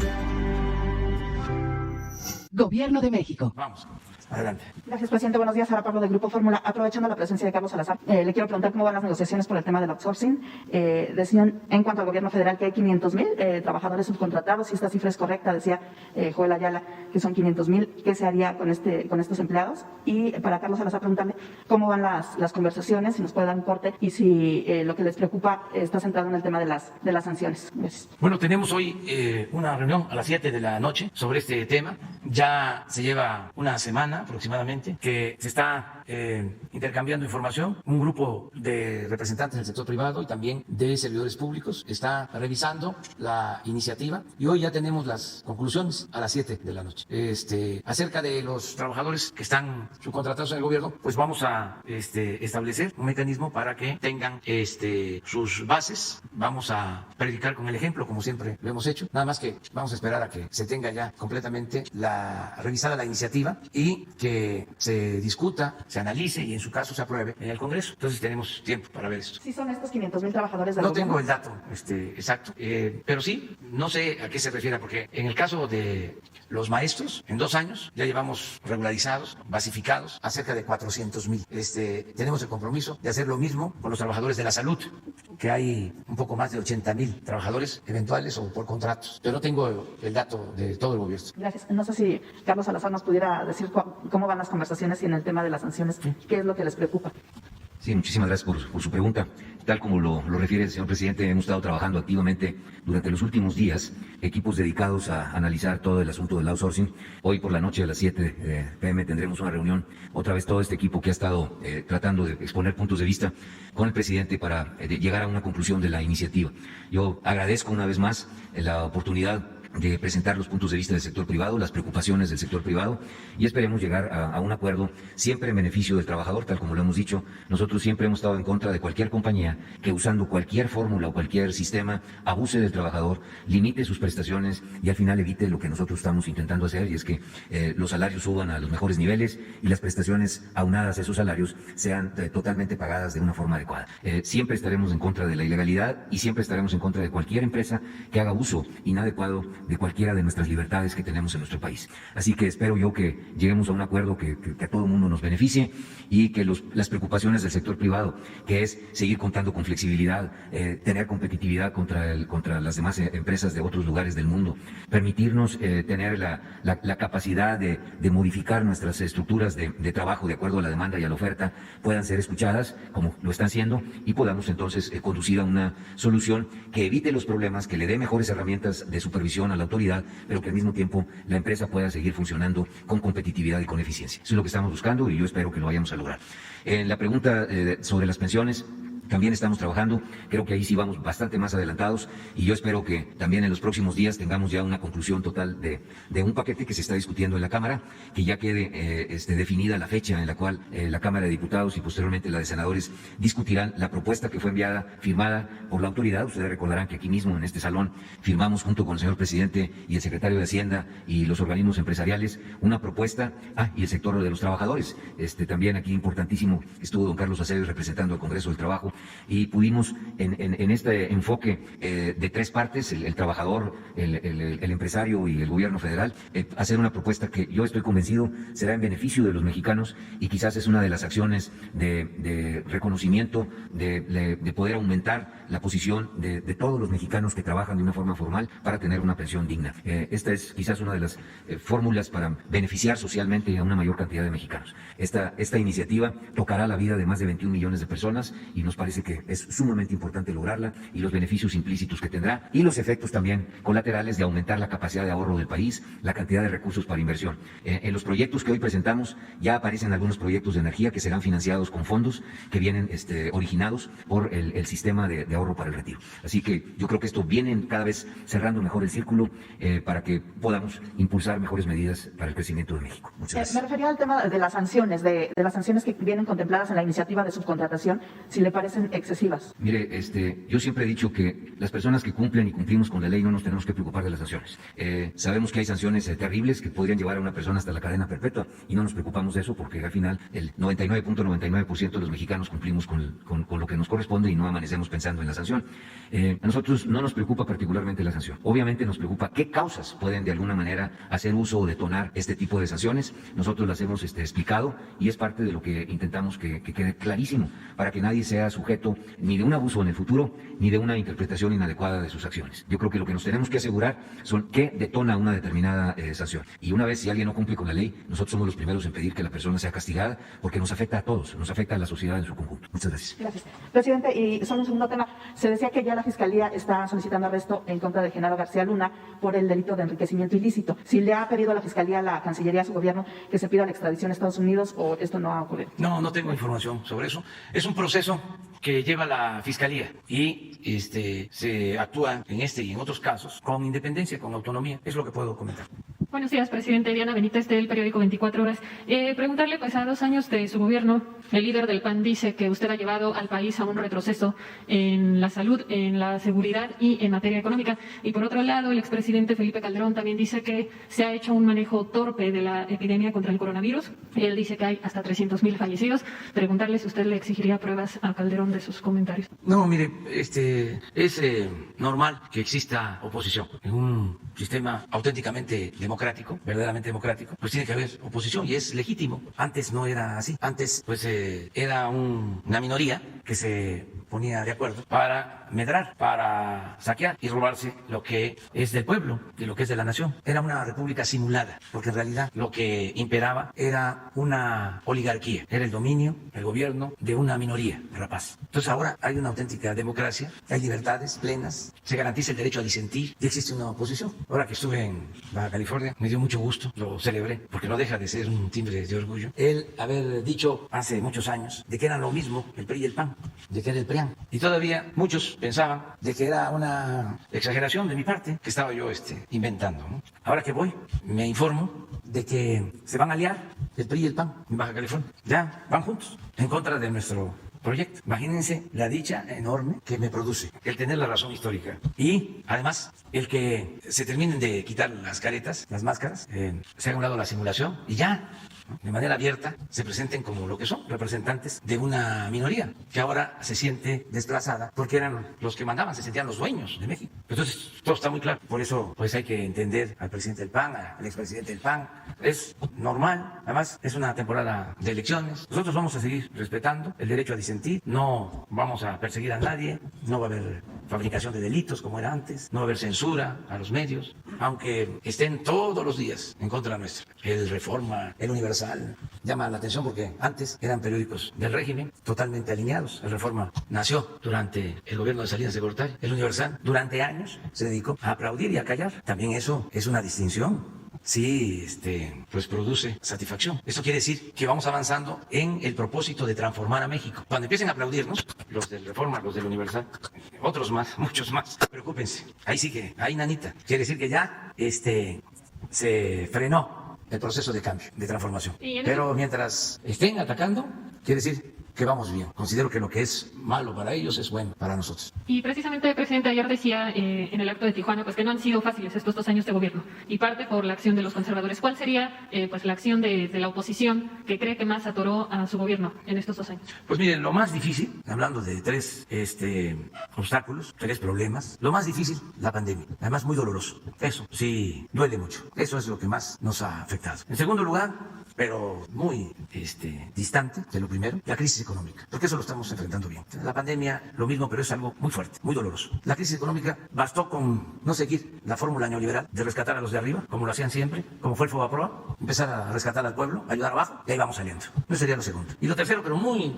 Gobierno de México. Vamos, adelante. Gracias, presidente. Buenos días. Sara Pablo del Grupo Fórmula. Aprovechando la presencia de Carlos Salazar, le quiero preguntar cómo van las negociaciones por el tema del outsourcing. Decían en cuanto al gobierno federal que hay 500,000 trabajadores subcontratados. Si esta cifra es correcta, decía Joel Ayala que son 500,000. ¿Qué se haría con estos empleados? Y para Carlos Salazar preguntarle cómo van las conversaciones, si nos puede dar un corte y si lo que les preocupa está centrado en el tema de las sanciones. Gracias. Bueno, tenemos hoy una reunión a las 7 de la noche sobre este tema. Ya se lleva una semana aproximadamente que se está intercambiando información. Un grupo de representantes del sector privado y también de servidores públicos está revisando la iniciativa y hoy ya tenemos las conclusiones a las 7 de la noche. Acerca de los trabajadores que están subcontratados en el gobierno, pues vamos a establecer un mecanismo para que tengan sus bases. Vamos a predicar con el ejemplo, como siempre lo hemos hecho. Nada más que vamos a esperar a que se tenga ya completamente revisada la iniciativa y que se discuta, se analice y en su caso se apruebe en el Congreso. Entonces tenemos tiempo para ver esto. ¿Sí son estos 500,000 trabajadores del No gobierno? tengo el dato exacto, pero sí, no sé a qué se refiere, porque en el caso de los maestros, en 2 años ya llevamos regularizados, basificados, a cerca de 400,000. Tenemos el compromiso de hacer lo mismo con los trabajadores de la salud, que hay un poco más de 80,000 trabajadores eventuales o por contratos, pero no tengo el dato de todo el gobierno. Gracias. No sé si Carlos Salazar nos pudiera decir cómo van las conversaciones y en el tema de las sanciones, qué es lo que les preocupa. Sí, muchísimas gracias por su pregunta. Tal como lo refiere el señor presidente, hemos estado trabajando activamente durante los últimos días, equipos dedicados a analizar todo el asunto del outsourcing. Hoy por la noche a las 7 p.m. tendremos una reunión, otra vez todo este equipo que ha estado tratando de exponer puntos de vista con el presidente para llegar a una conclusión de la iniciativa. Yo agradezco una vez más la oportunidad de presentar los puntos de vista del sector privado, las preocupaciones del sector privado y esperemos llegar a un acuerdo siempre en beneficio del trabajador, tal como lo hemos dicho. Nosotros siempre hemos estado en contra de cualquier compañía que usando cualquier fórmula o cualquier sistema abuse del trabajador, limite sus prestaciones y al final evite lo que nosotros estamos intentando hacer, y es que los salarios suban a los mejores niveles y las prestaciones aunadas a esos salarios sean totalmente pagadas de una forma adecuada. Siempre estaremos en contra de la ilegalidad y siempre estaremos en contra de cualquier empresa que haga uso inadecuado de cualquiera de nuestras libertades que tenemos en nuestro país. Así que espero yo que lleguemos a un acuerdo que a todo el mundo nos beneficie y que las preocupaciones del sector privado, que es seguir contando con flexibilidad, tener competitividad contra las demás empresas de otros lugares del mundo, permitirnos tener la capacidad de modificar nuestras estructuras de trabajo de acuerdo a la demanda y a la oferta, puedan ser escuchadas como lo están siendo y podamos entonces conducir a una solución que evite los problemas, que le dé mejores herramientas de supervisión a la autoridad, pero que al mismo tiempo la empresa pueda seguir funcionando con competitividad y con eficiencia. Eso es lo que estamos buscando y yo espero que lo vayamos a lograr. En la pregunta sobre las pensiones, también estamos trabajando, creo que ahí sí vamos bastante más adelantados y yo espero que también en los próximos días tengamos ya una conclusión total de un paquete que se está discutiendo en la Cámara, que ya quede definida la fecha en la cual la Cámara de Diputados y posteriormente la de Senadores discutirán la propuesta que fue enviada, firmada por la autoridad. Ustedes recordarán que aquí mismo en este salón firmamos junto con el señor presidente y el secretario de Hacienda y los organismos empresariales una propuesta, y el sector de los trabajadores. También aquí importantísimo estuvo don Carlos Aceves representando al Congreso del Trabajo y pudimos en este enfoque de tres partes, el trabajador, el empresario y el gobierno federal, hacer una propuesta que yo estoy convencido será en beneficio de los mexicanos y quizás es una de las acciones de reconocimiento, de poder aumentar la posición de todos los mexicanos que trabajan de una forma formal para tener una pensión digna. Esta es quizás una de las fórmulas para beneficiar socialmente a una mayor cantidad de mexicanos. Esta iniciativa tocará la vida de más de 21 millones de personas y nos parece que es sumamente importante lograrla y los beneficios implícitos que tendrá y los efectos también colaterales de aumentar la capacidad de ahorro del país, la cantidad de recursos para inversión. En los proyectos que hoy presentamos ya aparecen algunos proyectos de energía que serán financiados con fondos que vienen originados por el sistema de ahorro para el retiro. Así que yo creo que esto viene cada vez cerrando mejor el círculo para que podamos impulsar mejores medidas para el crecimiento de México. Muchas gracias. Me refería al tema de las sanciones, de las sanciones que vienen contempladas en la iniciativa de subcontratación, si le parecen excesivas. Mire, yo siempre he dicho que las personas que cumplen y cumplimos con la ley no nos tenemos que preocupar de las sanciones. Sabemos que hay sanciones terribles que podrían llevar a una persona hasta la cadena perpetua y no nos preocupamos de eso porque al final el 99.99% de los mexicanos cumplimos con lo que nos corresponde y no amanecemos pensando en la sanción. A nosotros no nos preocupa particularmente la sanción. Obviamente nos preocupa qué causas pueden de alguna manera hacer uso o detonar este tipo de sanciones. Nosotros las hemos explicado y es parte de lo que intentamos que quede clarísimo para que nadie sea sujeto ni de un abuso en el futuro ni de una interpretación inadecuada de sus acciones. Yo creo que lo que nos tenemos que asegurar son qué detona una determinada sanción. Y una vez si alguien no cumple con la ley, nosotros somos los primeros en pedir que la persona sea castigada porque nos afecta a todos, nos afecta a la sociedad en su conjunto. Muchas gracias. Gracias. Presidente, y solo un segundo tema. Se decía que ya la Fiscalía está solicitando arresto en contra de Genaro García Luna por el delito de enriquecimiento ilícito. Si le ha pedido a la Fiscalía, a la Cancillería, a su gobierno, que se pida la extradición a Estados Unidos o esto no ha ocurrido. No tengo información sobre eso. Es un proceso que lleva la Fiscalía y se actúa en este y en otros casos con independencia, con autonomía. Es lo que puedo comentar. Buenos días, presidente. Diana Benítez, del periódico 24 Horas. Preguntarle, pues a 2 años de su gobierno, el líder del PAN dice que usted ha llevado al país a un retroceso en la salud, en la seguridad y en materia económica. Y por otro lado, el expresidente Felipe Calderón también dice que se ha hecho un manejo torpe de la epidemia contra el coronavirus. Él dice que hay hasta 300.000 fallecidos. Preguntarle si usted le exigiría pruebas a Calderón de sus comentarios. No, mire, es normal que exista oposición en un sistema auténticamente democrático, verdaderamente democrático, pues tiene que haber oposición y es legítimo. Antes no era así. Antes, pues era una minoría que se ponía de acuerdo para medrar, para saquear y robarse lo que es del pueblo y lo que es de la nación. Era una república simulada, porque en realidad lo que imperaba era una oligarquía, era el dominio, el gobierno de una minoría rapaz. Entonces ahora hay una auténtica democracia, hay libertades plenas, se garantiza el derecho a disentir y existe una oposición. Ahora que estuve en Baja California, me dio mucho gusto, lo celebré, porque no deja de ser un timbre de orgullo, el haber dicho hace muchos años de que eran lo mismo el PRI y el PAN, de que era el PRIAN. Y todavía muchos pensaban de que era una exageración de mi parte, que estaba yo inventando, ¿no? Ahora que voy, me informo de que se van a aliar el PRI y el PAN en Baja California. Ya van juntos, en contra de nuestro proyecto. Imagínense la dicha enorme que me produce el tener la razón histórica y además el que se terminen de quitar las caretas, las máscaras, se haga a un lado la simulación y ya, ¿no?, de manera abierta se presenten como lo que son, representantes de una minoría que ahora se siente desplazada porque eran los que mandaban, se sentían los dueños de México. Entonces todo está muy claro. Por eso pues hay que entender al presidente del PAN, al expresidente del PAN. Es normal, además es una temporada de elecciones. Nosotros vamos a seguir respetando el derecho a disentir, no vamos a perseguir a nadie, no va a haber fabricación de delitos como era antes, no va a haber censura a los medios, aunque estén todos los días en contra nuestra. El Reforma, el Universal, llama la atención porque antes eran periódicos del régimen totalmente alineados. El Reforma nació durante el gobierno de Salinas de Gortari. El Universal durante años se dedicó a aplaudir y a callar. También eso es una distinción. Sí, pues produce satisfacción. Esto quiere decir que vamos avanzando en el propósito de transformar a México. Cuando empiecen a aplaudirnos, los del Reforma, los del Universal, otros más, muchos más, preocúpense. Ahí sí que, ahí nanita. Quiere decir que ya, se frenó el proceso de cambio, de transformación. Pero mientras estén atacando, quiere decir que vamos bien. Considero que lo que es malo para ellos es bueno para nosotros. Y precisamente, presidente, ayer decía en el acto de Tijuana pues que no han sido fáciles estos 2 años de gobierno y parte por la acción de los conservadores. ¿Cuál sería pues la acción de la oposición que cree que más atoró a su gobierno en estos 2 años? Pues miren, lo más difícil, hablando de 3 obstáculos, 3 problemas, lo más difícil, la pandemia. Además muy doloroso. Eso sí duele mucho. Eso es lo que más nos ha afectado. En segundo lugar, pero muy distante de lo primero, la crisis económica, porque eso lo estamos enfrentando bien. La pandemia, lo mismo, pero es algo muy fuerte, muy doloroso. La crisis económica bastó con no seguir la fórmula neoliberal de rescatar a los de arriba, como lo hacían siempre, como fue el Fobaproa, empezar a rescatar al pueblo, ayudar abajo, y ahí vamos saliendo. Eso sería lo segundo. Y lo tercero, pero muy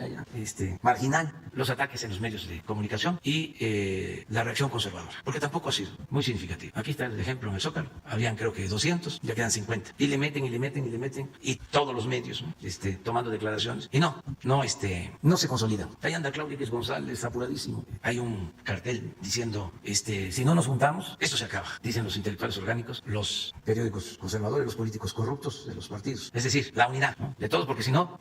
marginal, los ataques en los medios de comunicación y la reacción conservadora, porque tampoco ha sido muy significativo. Aquí está el ejemplo en el Zócalo, habían creo que 200, ya quedan 50, y le meten, y le meten, y le meten, y todos los medios, ¿no?, tomando declaraciones, y no se consolida. Ahí anda Claudia X González apuradísimo. Hay un cartel diciendo, si no nos juntamos, esto se acaba, dicen los intelectuales orgánicos, los periódicos conservadores, los políticos corruptos de los partidos. Es decir, la unidad, ¿no?, de todos, porque si no,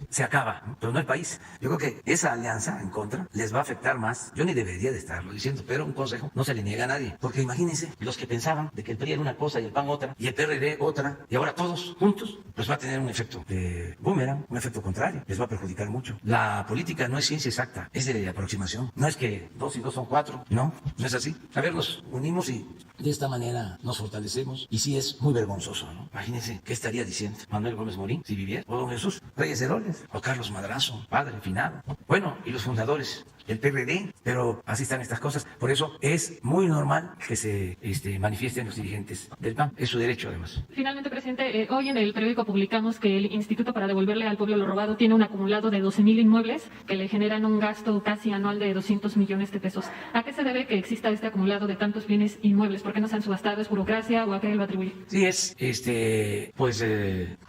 se acaba, ¿no?, pero no el país. Yo creo que esa alianza en contra les va a afectar más. Yo ni debería de estarlo diciendo, pero un consejo no se le niega a nadie, porque imagínense, los que pensaban de que el PRI era una cosa y el PAN otra, y el PRD otra, y ahora todos juntos, pues va a tener un efecto de boomerang, un efecto contrario, les va a perjudicar mucho. La política no es ciencia exacta, es de aproximación. No es que 2 y 2 son 4, no es así. A ver, nos unimos y de esta manera nos fortalecemos, y sí es muy vergonzoso, ¿no? Imagínense qué estaría diciendo Manuel Gómez Morín si viviera, o don Jesús Reyes Heroles, o Carlos Madrazo, padre finado. Bueno, y los fundadores del PRD, pero así están estas cosas. Por eso es muy normal que se manifiesten los dirigentes del PAN. Es su derecho, además. Finalmente, presidente, hoy en el periódico publicamos que el Instituto para Devolverle al Pueblo lo Robado tiene un acumulado de 12,000 inmuebles que le generan un gasto casi anual de 200 millones de pesos. ¿A qué se debe que exista este acumulado de tantos bienes inmuebles? ¿Por qué no se han subastado? ¿Es burocracia o a qué lo atribuye? Sí, es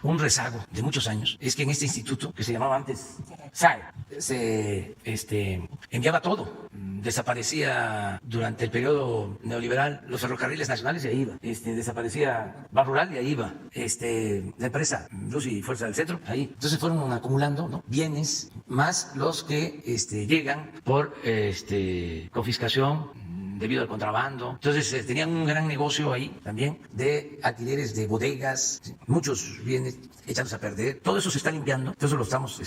un rezago de muchos años. Es que en este instituto, que se llamaba antes SAE, se enviaba todo. Desaparecía durante el periodo neoliberal los ferrocarriles nacionales y ahí iba. Desaparecía Ban Rural y ahí iba. La empresa Luz y Fuerza del Centro, ahí. Entonces fueron acumulando, ¿no?, bienes más los que llegan por confiscación debido al contrabando. Entonces tenían un gran negocio ahí también de alquileres de bodegas, muchos bienes echándose a perder. Todo eso se está limpiando, entonces lo estamos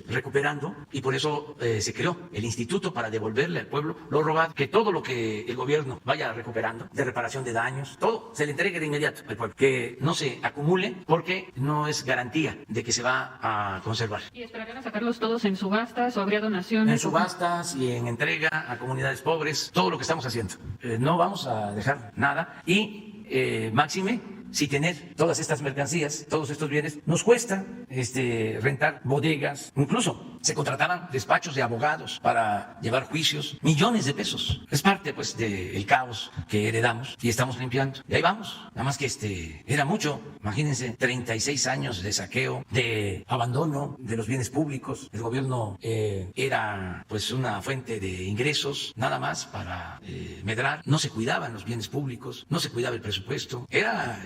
recuperando, y por eso se creó el Instituto para Devolverle al Pueblo lo Robado, que todo lo que el gobierno vaya recuperando de reparación de daños, todo se le entregue de inmediato al pueblo, que no se acumule, porque no es garantía de que se va a conservar. ¿Y esperarían a sacarlos todos en subastas o habría donaciones? En subastas y en entrega a comunidades pobres, todo lo que estamos haciendo. No vamos a dejar nada, y máxime si tener todas estas mercancías, todos estos bienes, nos cuesta rentar bodegas, incluso se contrataban despachos de abogados para llevar juicios, millones de pesos. Es parte pues del caos que heredamos y estamos limpiando. Y ahí vamos, nada más que era mucho. Imagínense, 36 años de saqueo, de abandono de los bienes públicos. El gobierno era pues una fuente de ingresos nada más para medrar. No se cuidaban los bienes públicos, no se cuidaba el presupuesto. Era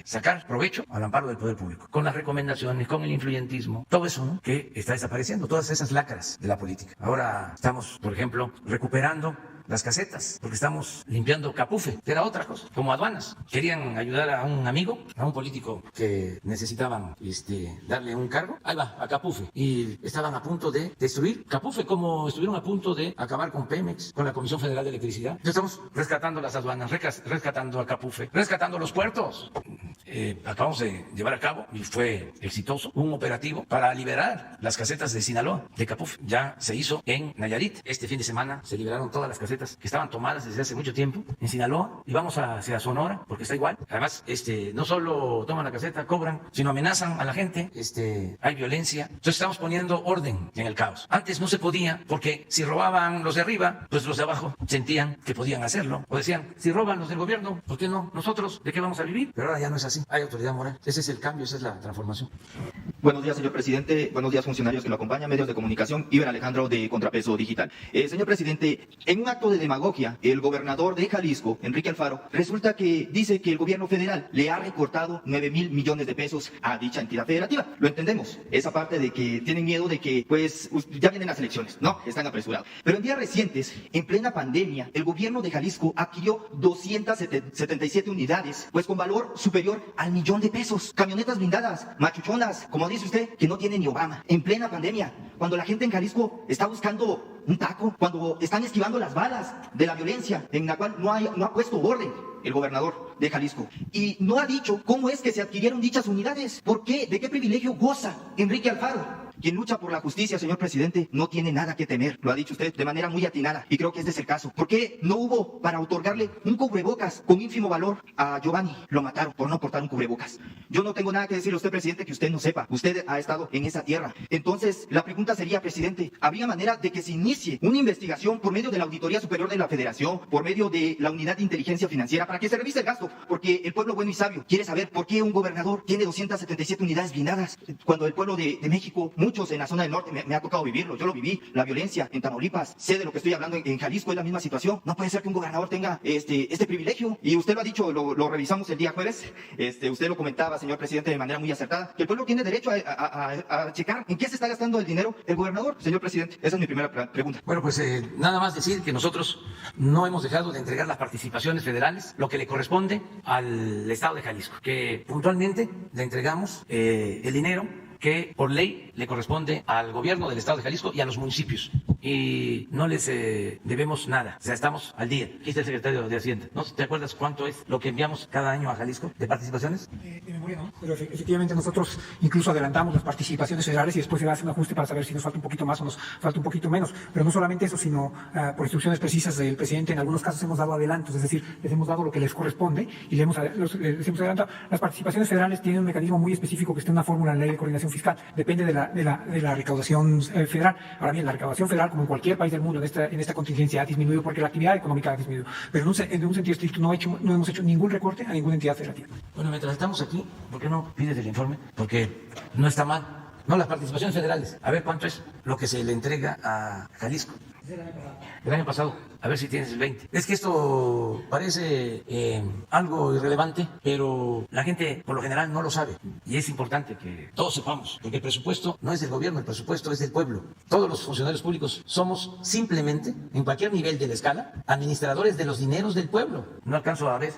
sacar provecho al amparo del poder público, con las recomendaciones, con el influyentismo, todo eso, ¿no?, que está desapareciendo. todas esas lacras de la política. Ahora estamos, por ejemplo, recuperando las casetas, porque estamos limpiando Capufe, que era otra cosa, como aduanas. Querían ayudar a un amigo, a un político que necesitaban darle un cargo. Ahí va, a Capufe. Y estaban a punto de destruir Capufe, como estuvieron a punto de acabar con Pemex, con la Comisión Federal de Electricidad. Entonces estamos rescatando las aduanas, rescatando a Capufe, rescatando los puertos. Acabamos de llevar a cabo, y fue exitoso, un operativo para liberar las casetas de Sinaloa, de Capufe. Ya se hizo en Nayarit. Este fin de semana se liberaron todas las casetas que estaban tomadas desde hace mucho tiempo en Sinaloa, y vamos hacia Sonora porque está igual. Además, no solo toman la caseta, cobran, sino amenazan a la gente, hay violencia. Entonces estamos poniendo orden en el caos. Antes no se podía, porque si robaban los de arriba, pues los de abajo sentían que podían hacerlo, o decían, si roban los del gobierno, ¿por qué no nosotros? ¿De qué vamos a vivir? Pero ahora ya no es así, hay autoridad moral. Ese es el cambio, esa es la transformación. Buenos días, señor presidente. Buenos días, funcionarios que lo acompañan, medios de comunicación. Iber Alejandro, de Contrapeso Digital. Señor presidente, en un acto de demagogia, el gobernador de Jalisco, Enrique Alfaro, resulta que dice que el gobierno federal le ha recortado 9,000 millones de pesos a dicha entidad federativa. Lo entendemos. Esa parte de que tienen miedo de que, pues, ya vienen las elecciones. No, están apresurados. Pero en días recientes, en plena pandemia, el gobierno de Jalisco adquirió 277 unidades, pues con valor superior al 1,000,000 de pesos. Camionetas blindadas, machuchonas, como dice usted, que no tiene ni Obama. En plena pandemia, cuando la gente en Jalisco está buscando un taco, cuando están esquivando las balas de la violencia, en la cual no ha puesto orden el gobernador de Jalisco. Y no ha dicho cómo es que se adquirieron dichas unidades. ¿Por qué? ¿De qué privilegio goza Enrique Alfaro? Quien lucha por la justicia, señor presidente, no tiene nada que temer. Lo ha dicho usted de manera muy atinada, y creo que este es el caso. ¿Por qué no hubo para otorgarle un cubrebocas con ínfimo valor a Giovanni? Lo mataron por no portar un cubrebocas. Yo no tengo nada que decirle a usted, presidente, que usted no sepa. Usted ha estado en esa tierra. Entonces, la pregunta sería, presidente, ¿habría manera de que se inicie una investigación por medio de la Auditoría Superior de la Federación, por medio de la Unidad de Inteligencia Financiera, para que se revise el gasto? Porque el pueblo bueno y sabio quiere saber por qué un gobernador tiene 277 unidades blindadas, cuando el pueblo de México, muchos en la zona del norte, me ha tocado vivirlo. Yo lo viví, la violencia en Tamaulipas, sé de lo que estoy hablando. En Jalisco es la misma situación. No puede ser que un gobernador tenga este privilegio, y usted lo ha dicho, lo revisamos el día jueves. Usted lo comentaba, señor presidente, de manera muy acertada, que el pueblo tiene derecho a checar en qué se está gastando el dinero el gobernador. Señor presidente, esa es mi primera pregunta. Bueno, pues nada más decir que nosotros no hemos dejado de entregar las participaciones federales, lo que le corresponde al Estado de Jalisco, que puntualmente le entregamos el dinero que por ley le corresponde al gobierno del Estado de Jalisco y a los municipios, y no les debemos nada. O sea, estamos al día. Aquí está el secretario de Hacienda. ¿No te acuerdas cuánto es lo que enviamos cada año a Jalisco de participaciones? De memoria no, pero efectivamente nosotros incluso adelantamos las participaciones federales, y después se hace un ajuste para saber si nos falta un poquito más o nos falta un poquito menos. Pero no solamente eso, sino por instrucciones precisas del presidente, en algunos casos hemos dado adelantos, es decir, les hemos dado lo que les corresponde y les hemos adelantado. Las participaciones federales tienen un mecanismo muy específico que está en una fórmula en la Ley de Coordinación Fiscal. Depende de la recaudación federal. Ahora bien, la recaudación federal, como en cualquier país del mundo, en esta contingencia ha disminuido porque la actividad económica ha disminuido. Pero en un sentido estricto no hemos hecho ningún recorte a ninguna entidad federativa. Bueno, mientras estamos aquí, ¿por qué no pides el informe? Porque no está mal. No, las participaciones federales. A ver cuánto es lo que se le entrega a Jalisco. El año pasado, a ver si tienes el 20. Es que esto parece algo irrelevante, pero la gente por lo general no lo sabe, y es importante que todos sepamos, porque el presupuesto no es del gobierno, el presupuesto es del pueblo. Todos los funcionarios públicos somos simplemente, en cualquier nivel de la escala, administradores de los dineros del pueblo. No alcanzo a ver.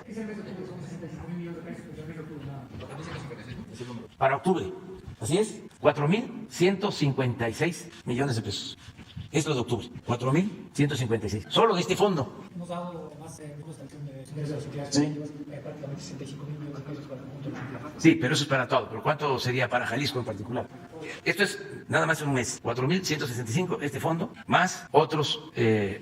Para octubre, así es, 4,156 millones de pesos. Es lo de octubre, 4,156. Solo de este fondo. Hemos dado más de prácticamente 65,000 millones de pesos para el conjunto de la. Sí, pero eso es para todo. ¿Pero cuánto sería para Jalisco en particular? Esto es nada más un mes. 4,165 este fondo, más otros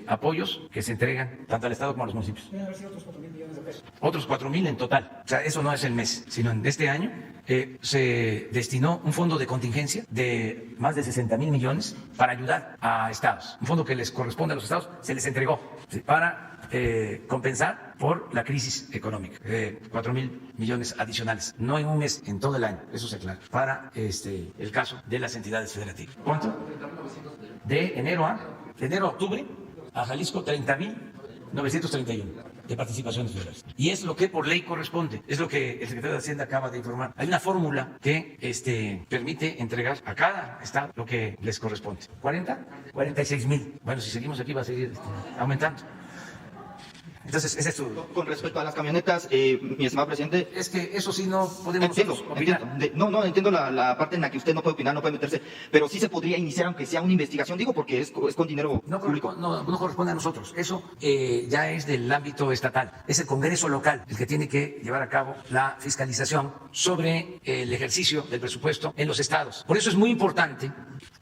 apoyos que se entregan tanto al Estado como a los municipios. Deben haber sido otros 4,000 millones de pesos. Otros 4,000 en total. O sea, eso no es el mes, sino en este año se destinó un fondo de contingencia de más de 60,000 millones para ayudar a estados. Un fondo que les corresponde a los estados, se les entregó para compensar por la crisis económica. 4,000 millones adicionales, no en un mes, en todo el año, eso se aclara, para el caso de las entidades federativas. ¿Cuánto? De enero a octubre, a Jalisco 30,931. de participaciones federales. Y es lo que por ley corresponde, es lo que el secretario de Hacienda acaba de informar. Hay una fórmula que permite entregar a cada estado lo que les corresponde. ¿40? 46,000. Bueno, si seguimos aquí va a seguir aumentando. Entonces, ese es tu... Con respecto a las camionetas, mi estimado presidente... Es que eso sí no podemos opinar. No, entiendo la parte en la que usted no puede opinar, no puede meterse, pero sí se podría iniciar, aunque sea una investigación, digo, porque es con dinero público. No corresponde a nosotros. Eso ya es del ámbito estatal. Es el Congreso local el que tiene que llevar a cabo la fiscalización sobre el ejercicio del presupuesto en los estados. Por eso es muy importante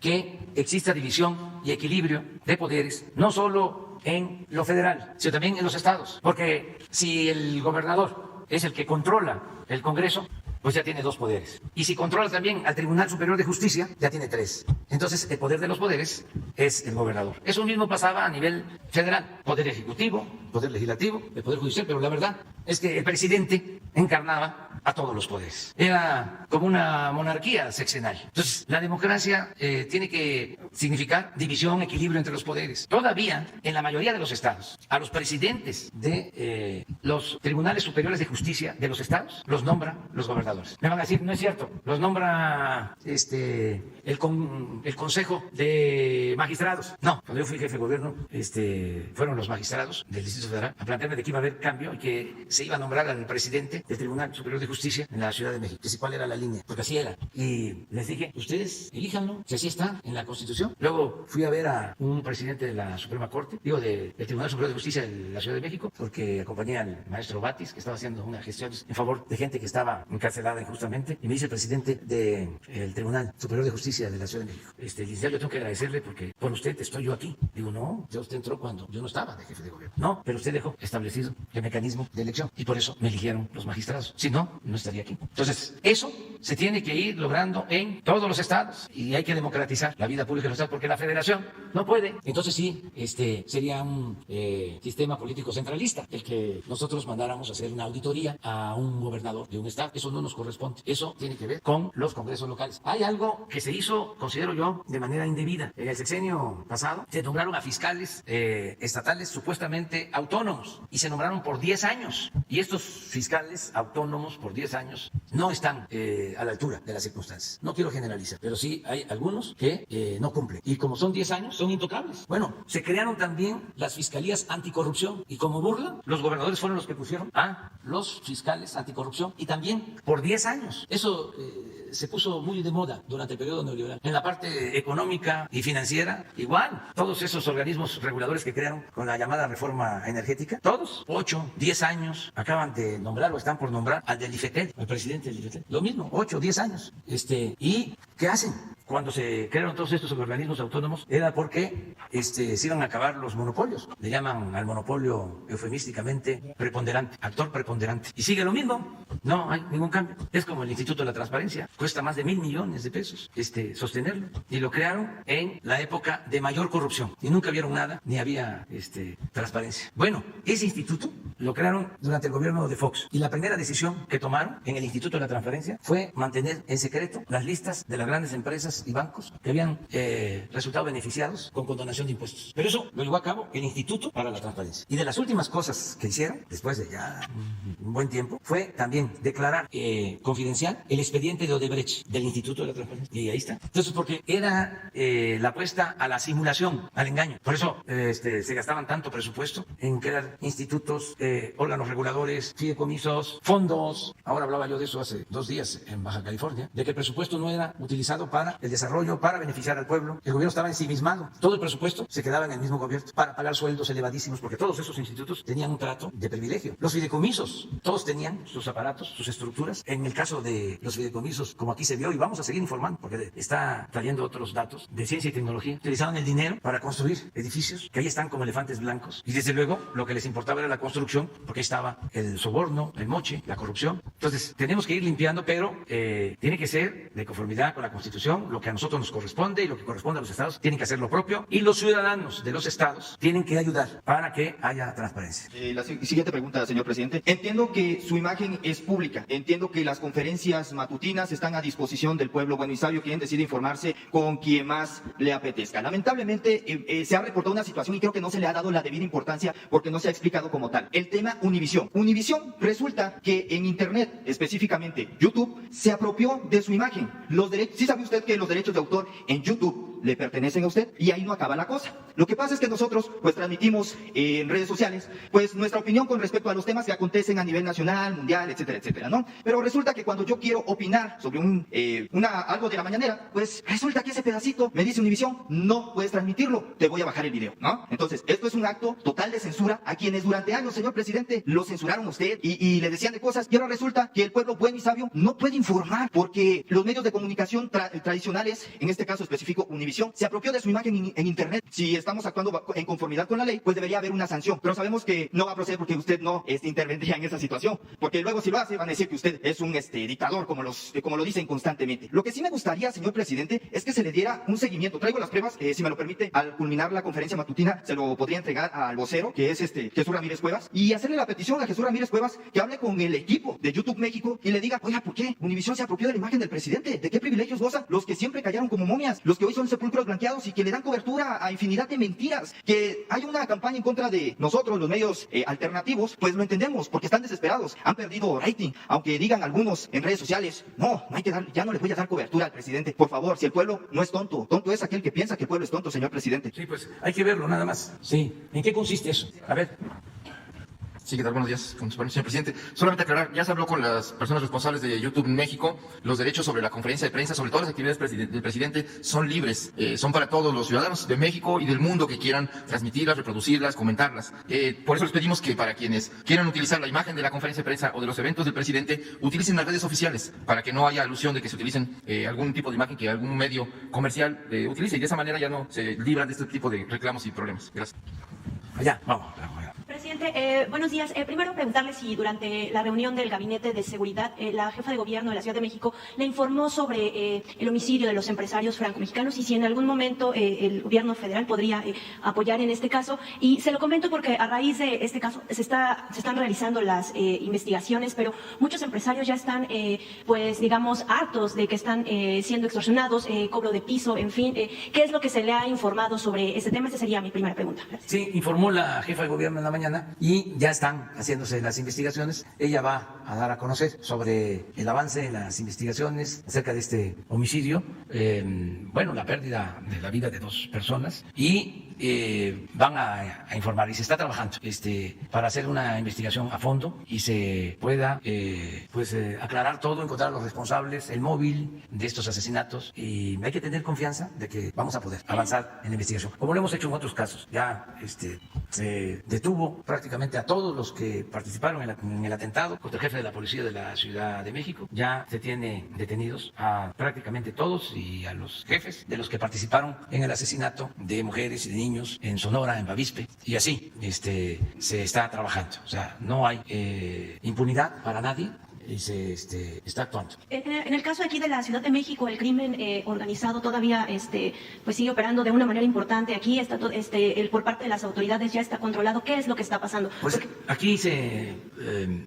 que exista división y equilibrio de poderes, no solo en lo federal, sino también en los estados. Porque si el gobernador es el que controla el Congreso, pues ya tiene 2 poderes. Y si controla también al Tribunal Superior de Justicia, ya tiene 3. Entonces, el poder de los poderes es el gobernador. Eso mismo pasaba a nivel federal. Poder ejecutivo, poder legislativo, el poder judicial, pero la verdad es que el presidente encarnaba a todos los poderes. Era como una monarquía sexenal. Entonces, la democracia tiene que significar división, equilibrio entre los poderes. Todavía, en la mayoría de los estados, a los presidentes de los tribunales superiores de justicia de los estados los nombran los gobernadores. Me van a decir, no es cierto, los nombra el Consejo de Magistrados. No, cuando yo fui jefe de gobierno, fueron los magistrados del Distrito Federal a plantearme de que iba a haber cambio y que se iba a nombrar al presidente del Tribunal Superior de Justicia en la Ciudad de México, que si cuál era la línea, porque así era. Y les dije, ustedes elíjanlo, si así está en la Constitución. Luego fui a ver a un presidente de la Suprema Corte, del Tribunal Superior de Justicia de la Ciudad de México, porque acompañé al maestro Batis, que estaba haciendo unas gestiones en favor de gente que estaba encarcelada injustamente, y me dice el presidente del Tribunal Superior de Justicia de la Ciudad de México, licenciado, yo tengo que agradecerle porque por usted estoy yo aquí. Digo, no, ya usted entró cuando yo no estaba de jefe de gobierno. No, pero usted dejó establecido el mecanismo de elección y por eso me eligieron los magistrados. Si no, no estaría aquí. Entonces, eso se tiene que ir logrando en todos los estados y hay que democratizar la vida pública de los estados porque la federación no puede. Entonces sí, sería un sistema político centralista el que nosotros mandáramos a hacer una auditoría a un gobernador de un estado. Eso no nos corresponde. Eso tiene que ver con los congresos locales. Hay algo que se hizo, considero yo, de manera indebida. En el sexenio pasado se nombraron a fiscales estatales supuestamente autónomos y se nombraron por 10 años. Y estos fiscales autónomos por 10 años no están a la altura de las circunstancias. No quiero generalizar, pero sí hay algunos que no cumplen. Y como son 10 años, son intocables. Bueno, se crearon también las fiscalías anticorrupción y como burla, los gobernadores fueron los que pusieron a los fiscales anticorrupción y también por 10 años. Eso se puso muy de moda durante el periodo neoliberal. En la parte económica y financiera, igual. Todos esos organismos reguladores que crearon con la llamada reforma energética, todos, 8, 10 años, acaban de nombrar o están por nombrar al del IFETEL, al presidente del IFETEL. Lo mismo, 8, 10 años. ¿Y qué hacen? Cuando se crearon todos estos organismos autónomos era porque se iban a acabar los monopolios. Le llaman al monopolio eufemísticamente preponderante, actor preponderante. Y sigue lo mismo, no hay ningún cambio. Es como el Instituto de la Transparencia, cuesta más de 1,000 millones de pesos sostenerlo. Y lo crearon en la época de mayor corrupción. Y nunca vieron nada, ni había transparencia. Bueno, ese instituto lo crearon durante el gobierno de Fox. Y la primera decisión que tomaron en el Instituto de la Transparencia fue mantener en secreto las listas de las grandes empresas y bancos que habían resultado beneficiados con condonación de impuestos. Pero eso lo llevó a cabo el Instituto para la Transparencia. Y de las últimas cosas que hicieron, después de ya un buen tiempo, fue también declarar confidencial el expediente de Odebrecht del Instituto de la Transparencia. Y ahí está. Entonces, porque era la apuesta a la simulación, al engaño. Por eso se gastaban tanto presupuesto en crear institutos, órganos reguladores, fideicomisos, fondos. Ahora hablaba yo de eso hace 2 días en Baja California, de que el presupuesto no era utilizado para el desarrollo, para beneficiar al pueblo. El gobierno estaba ensimismado. Todo el presupuesto se quedaba en el mismo gobierno para pagar sueldos elevadísimos, porque todos esos institutos tenían un trato de privilegio. Los fideicomisos, todos tenían sus aparatos, sus estructuras. En el caso de los fideicomisos, como aquí se vio, y vamos a seguir informando, porque está trayendo otros datos de ciencia y tecnología, utilizaban el dinero para construir edificios que ahí están como elefantes blancos. Y desde luego, lo que les importaba era la construcción, porque ahí estaba el soborno, el moche, la corrupción. Entonces, tenemos que ir limpiando, pero tiene que ser de conformidad con la Constitución. Lo que a nosotros nos corresponde y lo que corresponde a los estados tienen que hacer lo propio, y los ciudadanos de los estados tienen que ayudar para que haya transparencia. La siguiente pregunta, señor presidente. Entiendo que su imagen es pública. Entiendo que las conferencias matutinas están a disposición del pueblo bueno y sabio, quien decide informarse con quien más le apetezca. Lamentablemente se ha reportado una situación y creo que no se le ha dado la debida importancia porque no se ha explicado como tal. El tema Univisión. Univisión resulta que en Internet, específicamente YouTube, se apropió de su imagen. ¿Sí sabe usted que los derechos de autor en YouTube le pertenecen a usted? Y ahí no acaba la cosa. Lo que pasa es que nosotros pues transmitimos en redes sociales pues nuestra opinión con respecto a los temas que acontecen a nivel nacional, mundial, etcétera, etcétera, ¿no? Pero resulta que cuando yo quiero opinar sobre algo de la mañanera, pues resulta que ese pedacito me dice Univisión, no puedes transmitirlo, te voy a bajar el video, ¿no? Entonces, esto es un acto total de censura a quienes durante años, señor presidente, lo censuraron a usted y le decían de cosas, y ahora resulta que el pueblo bueno y sabio no puede informar porque los medios de comunicación tradicionales, en este caso específico Univisión, se apropió de su imagen en Internet. Si estamos actuando en conformidad con la ley, pues debería haber una sanción, pero sabemos que no va a proceder porque usted no intervendría en esa situación, porque luego si lo hace van a decir que usted es un dictador, como lo dicen constantemente. Lo que sí me gustaría, señor presidente, es que se le diera un seguimiento. Traigo las pruebas, si me lo permite, al culminar la conferencia matutina, se lo podría entregar al vocero, que es Jesús Ramírez Cuevas, y hacerle la petición a Jesús Ramírez Cuevas que hable con el equipo de YouTube México y le diga, oiga, ¿por qué Univisión se apropió de la imagen del presidente? ¿De qué privilegios gozan los que siempre callaron como momias? Los que hoy son sepulcros blanqueados y que le dan cobertura a infinidad de mentiras. Que hay una campaña en contra de nosotros, los medios alternativos, pues lo entendemos, porque están desesperados, han perdido rating, aunque digan algunos en redes sociales, no hay que dar, ya no le voy a dar cobertura al presidente. Por favor, si el pueblo no es tonto, tonto es aquel que piensa que el pueblo es tonto, señor presidente. Sí, pues hay que verlo nada más. Sí. ¿En qué consiste eso? A ver. Sí, ¿qué tal? Buenos días, con su permiso, señor presidente. Solamente aclarar, ya se habló con las personas responsables de YouTube México. Los derechos sobre la conferencia de prensa, sobre todas las actividades del presidente, son libres. Son para todos los ciudadanos de México y del mundo que quieran transmitirlas, reproducirlas, comentarlas. Por eso les pedimos que para quienes quieran utilizar la imagen de la conferencia de prensa o de los eventos del presidente, utilicen las redes oficiales, para que no haya alusión de que se utilicen algún tipo de imagen que algún medio comercial utilice, y de esa manera ya no se libran de este tipo de reclamos y problemas. Gracias. Allá, vamos. Presidente, buenos días. Primero preguntarle si durante la reunión del Gabinete de Seguridad, la jefa de gobierno de la Ciudad de México le informó sobre el homicidio de los empresarios franco-mexicanos y si en algún momento el gobierno federal podría apoyar en este caso. Y se lo comento porque a raíz de este caso se están realizando las investigaciones, pero muchos empresarios ya están, pues digamos, hartos de que están siendo extorsionados, cobro de piso, en fin. ¿Qué es lo que se le ha informado sobre este tema? Esa sería mi primera pregunta. Gracias. Sí, informó la jefa de gobierno en la mañana y ya están haciéndose las investigaciones. Ella va a dar a conocer sobre el avance en las investigaciones acerca de este homicidio, la pérdida de la vida de 2 personas, y van a informar, y se está trabajando para hacer una investigación a fondo y se pueda aclarar todo, encontrar a los responsables, el móvil de estos asesinatos, y hay que tener confianza de que vamos a poder avanzar en la investigación, como lo hemos hecho en otros casos. Ya se detuvo prácticamente a todos los que participaron en el atentado contra el jefe de la policía de la Ciudad de México. Ya se tiene detenidos a prácticamente todos y a los jefes de los que participaron en el asesinato de mujeres y de niños en Sonora, en Bavispe, y así se está trabajando. O sea, no hay impunidad para nadie. Y se está actuando. En el caso aquí de la Ciudad de México, el crimen organizado todavía pues sigue operando de una manera importante. Aquí está por parte de las autoridades ya está controlado. ¿Qué es lo que está pasando? Pues aquí se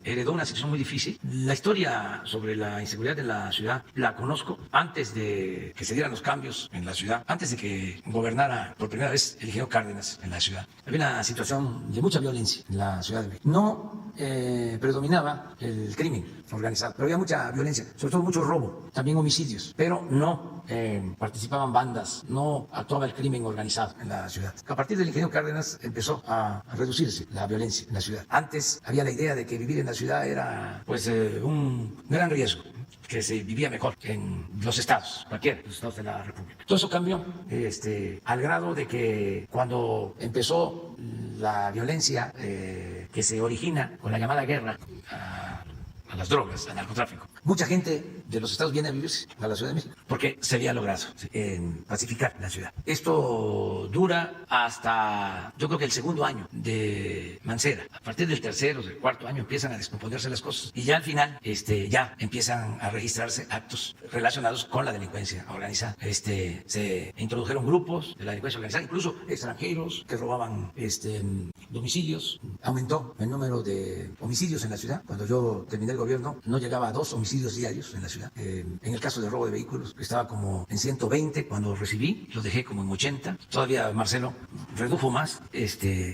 heredó una situación muy difícil. La historia sobre la inseguridad de la ciudad la conozco antes de que se dieran los cambios en la ciudad, antes de que gobernara por primera vez el ingeniero Cárdenas en la ciudad. Había una situación de mucha violencia en la Ciudad de México. No predominaba el crimen organizado, pero había mucha violencia, sobre todo mucho robo, también homicidios, pero no participaban bandas, no actuaba el crimen organizado en la ciudad. A partir del ingeniero Cárdenas empezó a reducirse la violencia en la ciudad. Antes había la idea de que vivir en la ciudad era un gran riesgo, que se vivía mejor en los estados, cualquiera de los estados de la República. Todo eso cambió al grado de que cuando empezó la violencia que se origina con la llamada guerra a las drogas, al narcotráfico, mucha gente de los estados viene a vivirse a la Ciudad de México porque se había logrado pacificar la ciudad. Esto dura hasta, yo creo que el 2.º año de Mancera. A partir del 3.º, del 4.º año empiezan a descomponerse las cosas y ya al final ya empiezan a registrarse actos relacionados con la delincuencia organizada. Se introdujeron grupos de la delincuencia organizada, incluso extranjeros que robaban domicilios. Aumentó el número de homicidios en la ciudad. Cuando yo terminé el gobierno no llegaba a 2 homicidios diarios en la ciudad. En el caso del robo de vehículos estaba como en 120 cuando recibí, lo dejé como en 80. Todavía Marcelo redujo más el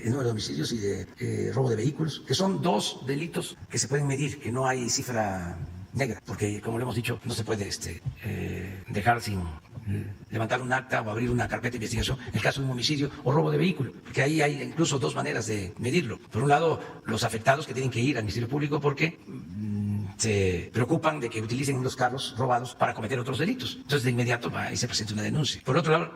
número de homicidios y de robo de vehículos, que son 2 delitos que se pueden medir, que no hay cifra negra, porque como lo hemos dicho, no se puede dejar sin levantar un acta o abrir una carpeta de investigación en el caso de un homicidio o robo de vehículo, porque ahí hay incluso 2 maneras de medirlo. Por un lado, los afectados que tienen que ir al Ministerio Público porque se preocupan de que utilicen los carros robados para cometer otros delitos. Entonces, de inmediato va y se presenta una denuncia. Por otro lado,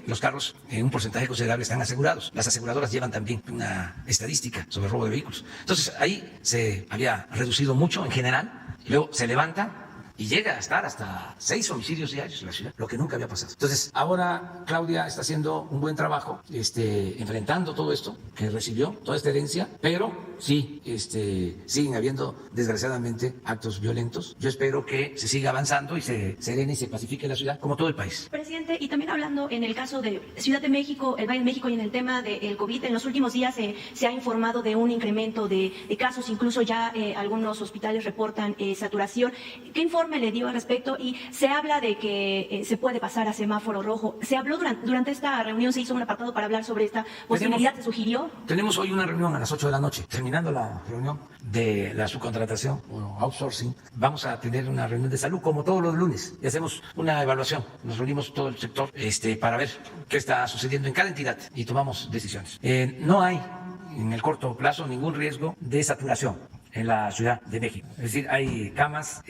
los carros en un porcentaje considerable están asegurados. Las aseguradoras llevan también una estadística sobre el robo de vehículos. Entonces, ahí se había reducido mucho en general, y luego se levanta y llega a estar hasta 6 homicidios diarios en la ciudad, lo que nunca había pasado. Entonces, ahora Claudia está haciendo un buen trabajo, enfrentando todo esto que recibió, toda esta herencia, pero sí, siguen habiendo, desgraciadamente, actos violentos. Yo espero que se siga avanzando y se serene y se pacifique la ciudad, como todo el país. Presidente, y también hablando en el caso de Ciudad de México, el Valle de México y en el tema del COVID, en los últimos días se ha informado de un incremento de casos, incluso ya algunos hospitales reportan saturación. ¿Qué informe le dio al respecto? Y se habla de que se puede pasar a semáforo rojo. ¿Se habló durante esta reunión, se hizo un apartado para hablar sobre esta posibilidad? ¿Se sugirió? Tenemos hoy una reunión a las 8 de la noche. Terminando la reunión de la subcontratación o outsourcing, vamos a tener una reunión de salud como todos los lunes y hacemos una evaluación. Nos reunimos todo el sector para ver qué está sucediendo en cada entidad y tomamos decisiones. No hay en el corto plazo ningún riesgo de saturación en la Ciudad de México. Es decir, hay camas,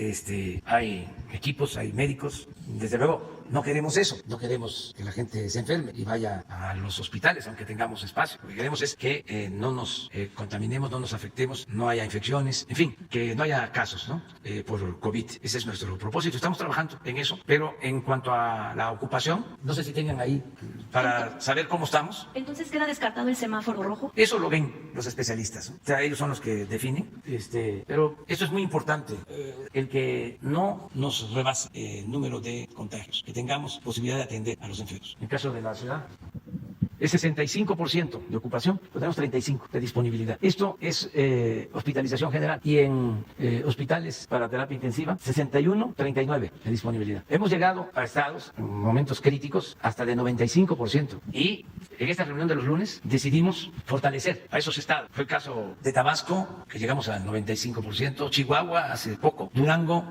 hay equipos, hay médicos. Desde luego, no queremos eso. No queremos que la gente se enferme y vaya a los hospitales, aunque tengamos espacio. Lo que queremos es que no nos contaminemos, no nos afectemos, no haya infecciones, en fin, que no haya casos, ¿no? Por COVID. Ese es nuestro propósito. Estamos trabajando en eso, pero en cuanto a la ocupación, no sé si tengan ahí para saber cómo estamos. Entonces, ¿queda descartado el semáforo rojo? Eso lo ven los especialistas, ¿no? O sea, ellos son los que definen. Pero esto es muy importante, el que no nos rebase el número de contagios, que tengamos posibilidad de atender a los enfermos. En el caso de la ciudad, es 65% de ocupación, pues tenemos 35% de disponibilidad. Esto es hospitalización general y en hospitales para terapia intensiva, 61-39% de disponibilidad. Hemos llegado a estados, en momentos críticos, hasta de 95%. Y en esta reunión de los lunes decidimos fortalecer a esos estados. Fue el caso de Tabasco, que llegamos al 95%, Chihuahua hace poco, Durango,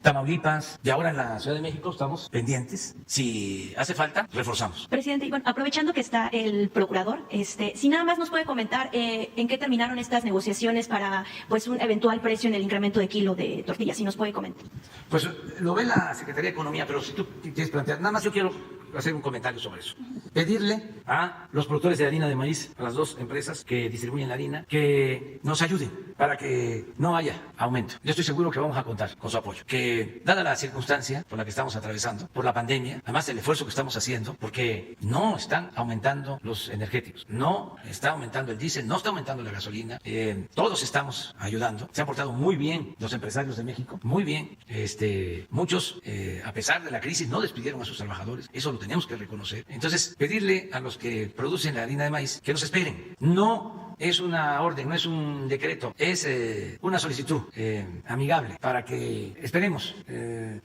Tamaulipas, y ahora en la Ciudad de México estamos pendientes. Si hace falta, reforzamos. Presidente, y bueno, aprovechando que está el procurador, si nada más nos puede comentar en qué terminaron estas negociaciones para un eventual precio en el incremento de kilo de tortillas, si nos puede comentar. Pues lo ve la Secretaría de Economía, pero si tú quieres plantear, nada más yo quiero hacer un comentario sobre eso. Pedirle a los productores de harina de maíz, a las 2 empresas que distribuyen la harina, que nos ayuden para que no haya aumento. Yo estoy seguro que vamos a contar con su apoyo. Que dada la circunstancia por la que estamos atravesando, por la pandemia, además el esfuerzo que estamos haciendo, porque no están aumentando los energéticos, no está aumentando el diésel, no está aumentando la gasolina, todos estamos ayudando. Se han portado muy bien los empresarios de México, muy bien. Muchos, a pesar de la crisis, no despidieron a sus trabajadores. Eso lo tenemos que reconocer. Entonces, pedirle a los que producen la harina de maíz que nos esperen. No es una orden, no es un decreto, es una solicitud amigable para que esperemos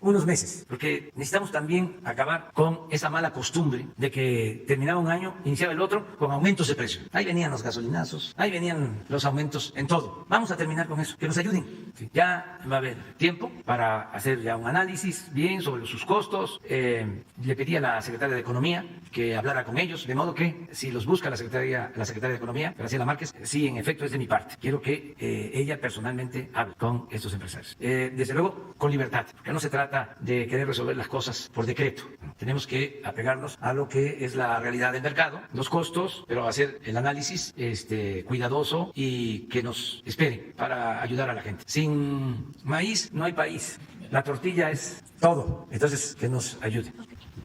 unos meses, porque necesitamos también acabar con esa mala costumbre de que terminaba un año, iniciaba el otro con aumentos de precio. Ahí venían los gasolinazos, ahí venían los aumentos en todo. Vamos a terminar con eso, que nos ayuden. Ya va a haber tiempo para hacer ya un análisis bien sobre sus costos. Le pedí a la secretaria de Economía que hablara con ellos, de modo que si los busca la secretaria de Economía, Graciela Márquez, sí, en efecto, es de mi parte. Quiero que ella personalmente hable con estos empresarios. Desde luego, con libertad, porque no se trata de querer resolver las cosas por decreto. Tenemos que apegarnos a lo que es la realidad del mercado, los costos, pero hacer el análisis cuidadoso y que nos esperen para ayudar a la gente. Sin maíz no hay país. La tortilla es todo. Entonces, que nos ayude.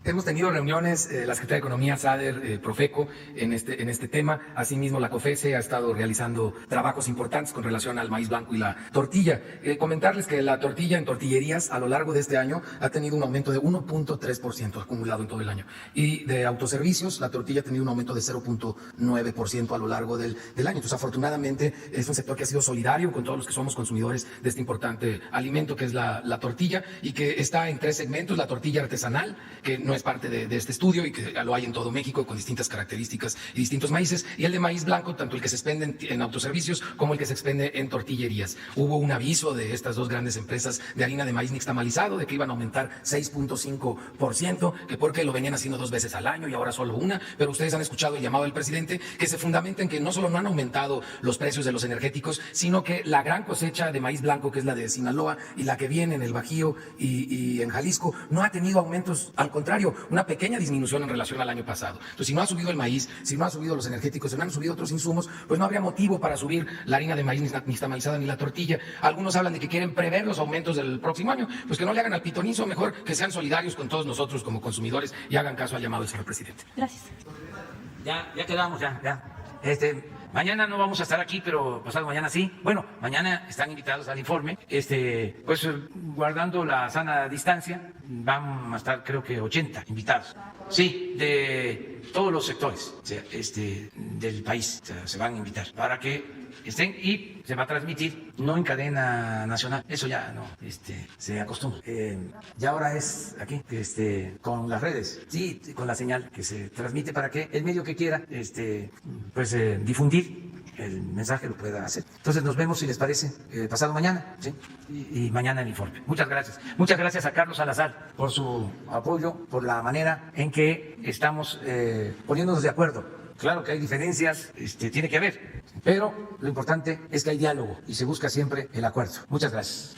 Hemos tenido reuniones, la Secretaría de Economía, SADER, Profeco, en este tema. Asimismo, la COFESE ha estado realizando trabajos importantes con relación al maíz blanco y la tortilla. Comentarles que la tortilla en tortillerías a lo largo de este año ha tenido un aumento de 1.3% acumulado en todo el año. Y de autoservicios, la tortilla ha tenido un aumento de 0.9% a lo largo del año. Entonces, afortunadamente, es un sector que ha sido solidario con todos los que somos consumidores de este importante alimento que es la tortilla, y que está en 3 segmentos: la tortilla artesanal, que no es parte de este estudio y que lo hay en todo México con distintas características y distintos maíces, y el de maíz blanco, tanto el que se expende en autoservicios como el que se expende en tortillerías. Hubo un aviso de estas 2 grandes empresas de harina de maíz nixtamalizado de que iban a aumentar 6.5%, que porque lo venían haciendo 2 veces al año y ahora solo una, pero ustedes han escuchado el llamado del presidente, que se fundamenta en que no solo no han aumentado los precios de los energéticos, sino que la gran cosecha de maíz blanco, que es la de Sinaloa y la que viene en el Bajío y en Jalisco, no ha tenido aumentos, al contrario, una pequeña disminución en relación al año pasado. Entonces, si no ha subido el maíz, si no ha subido los energéticos, si no han subido otros insumos, pues no habría motivo para subir la harina de maíz nixtamalizada ni la tortilla. Algunos hablan de que quieren prever los aumentos del próximo año, pues que no le hagan al pitonizo, mejor que sean solidarios con todos nosotros como consumidores y hagan caso al llamado del señor presidente. Gracias. Ya quedamos, ya. Mañana no vamos a estar aquí, pero pasado mañana sí. Bueno, mañana están invitados al informe. Pues guardando la sana distancia, van a estar creo que 80 invitados. Sí, de todos los sectores del país se van a invitar para que estén, y se va a transmitir no en cadena nacional, eso ya no se acostumbra. Ya ahora es aquí con las redes, sí, con la señal que se transmite para que el medio que quiera difundir el mensaje lo pueda hacer. Entonces nos vemos, si les parece, pasado mañana, ¿sí? Y mañana el informe. Muchas gracias. Muchas gracias a Carlos Salazar por su apoyo, por la manera en que estamos poniéndonos de acuerdo. Claro que hay diferencias, tiene que haber, pero lo importante es que hay diálogo y se busca siempre el acuerdo. Muchas gracias.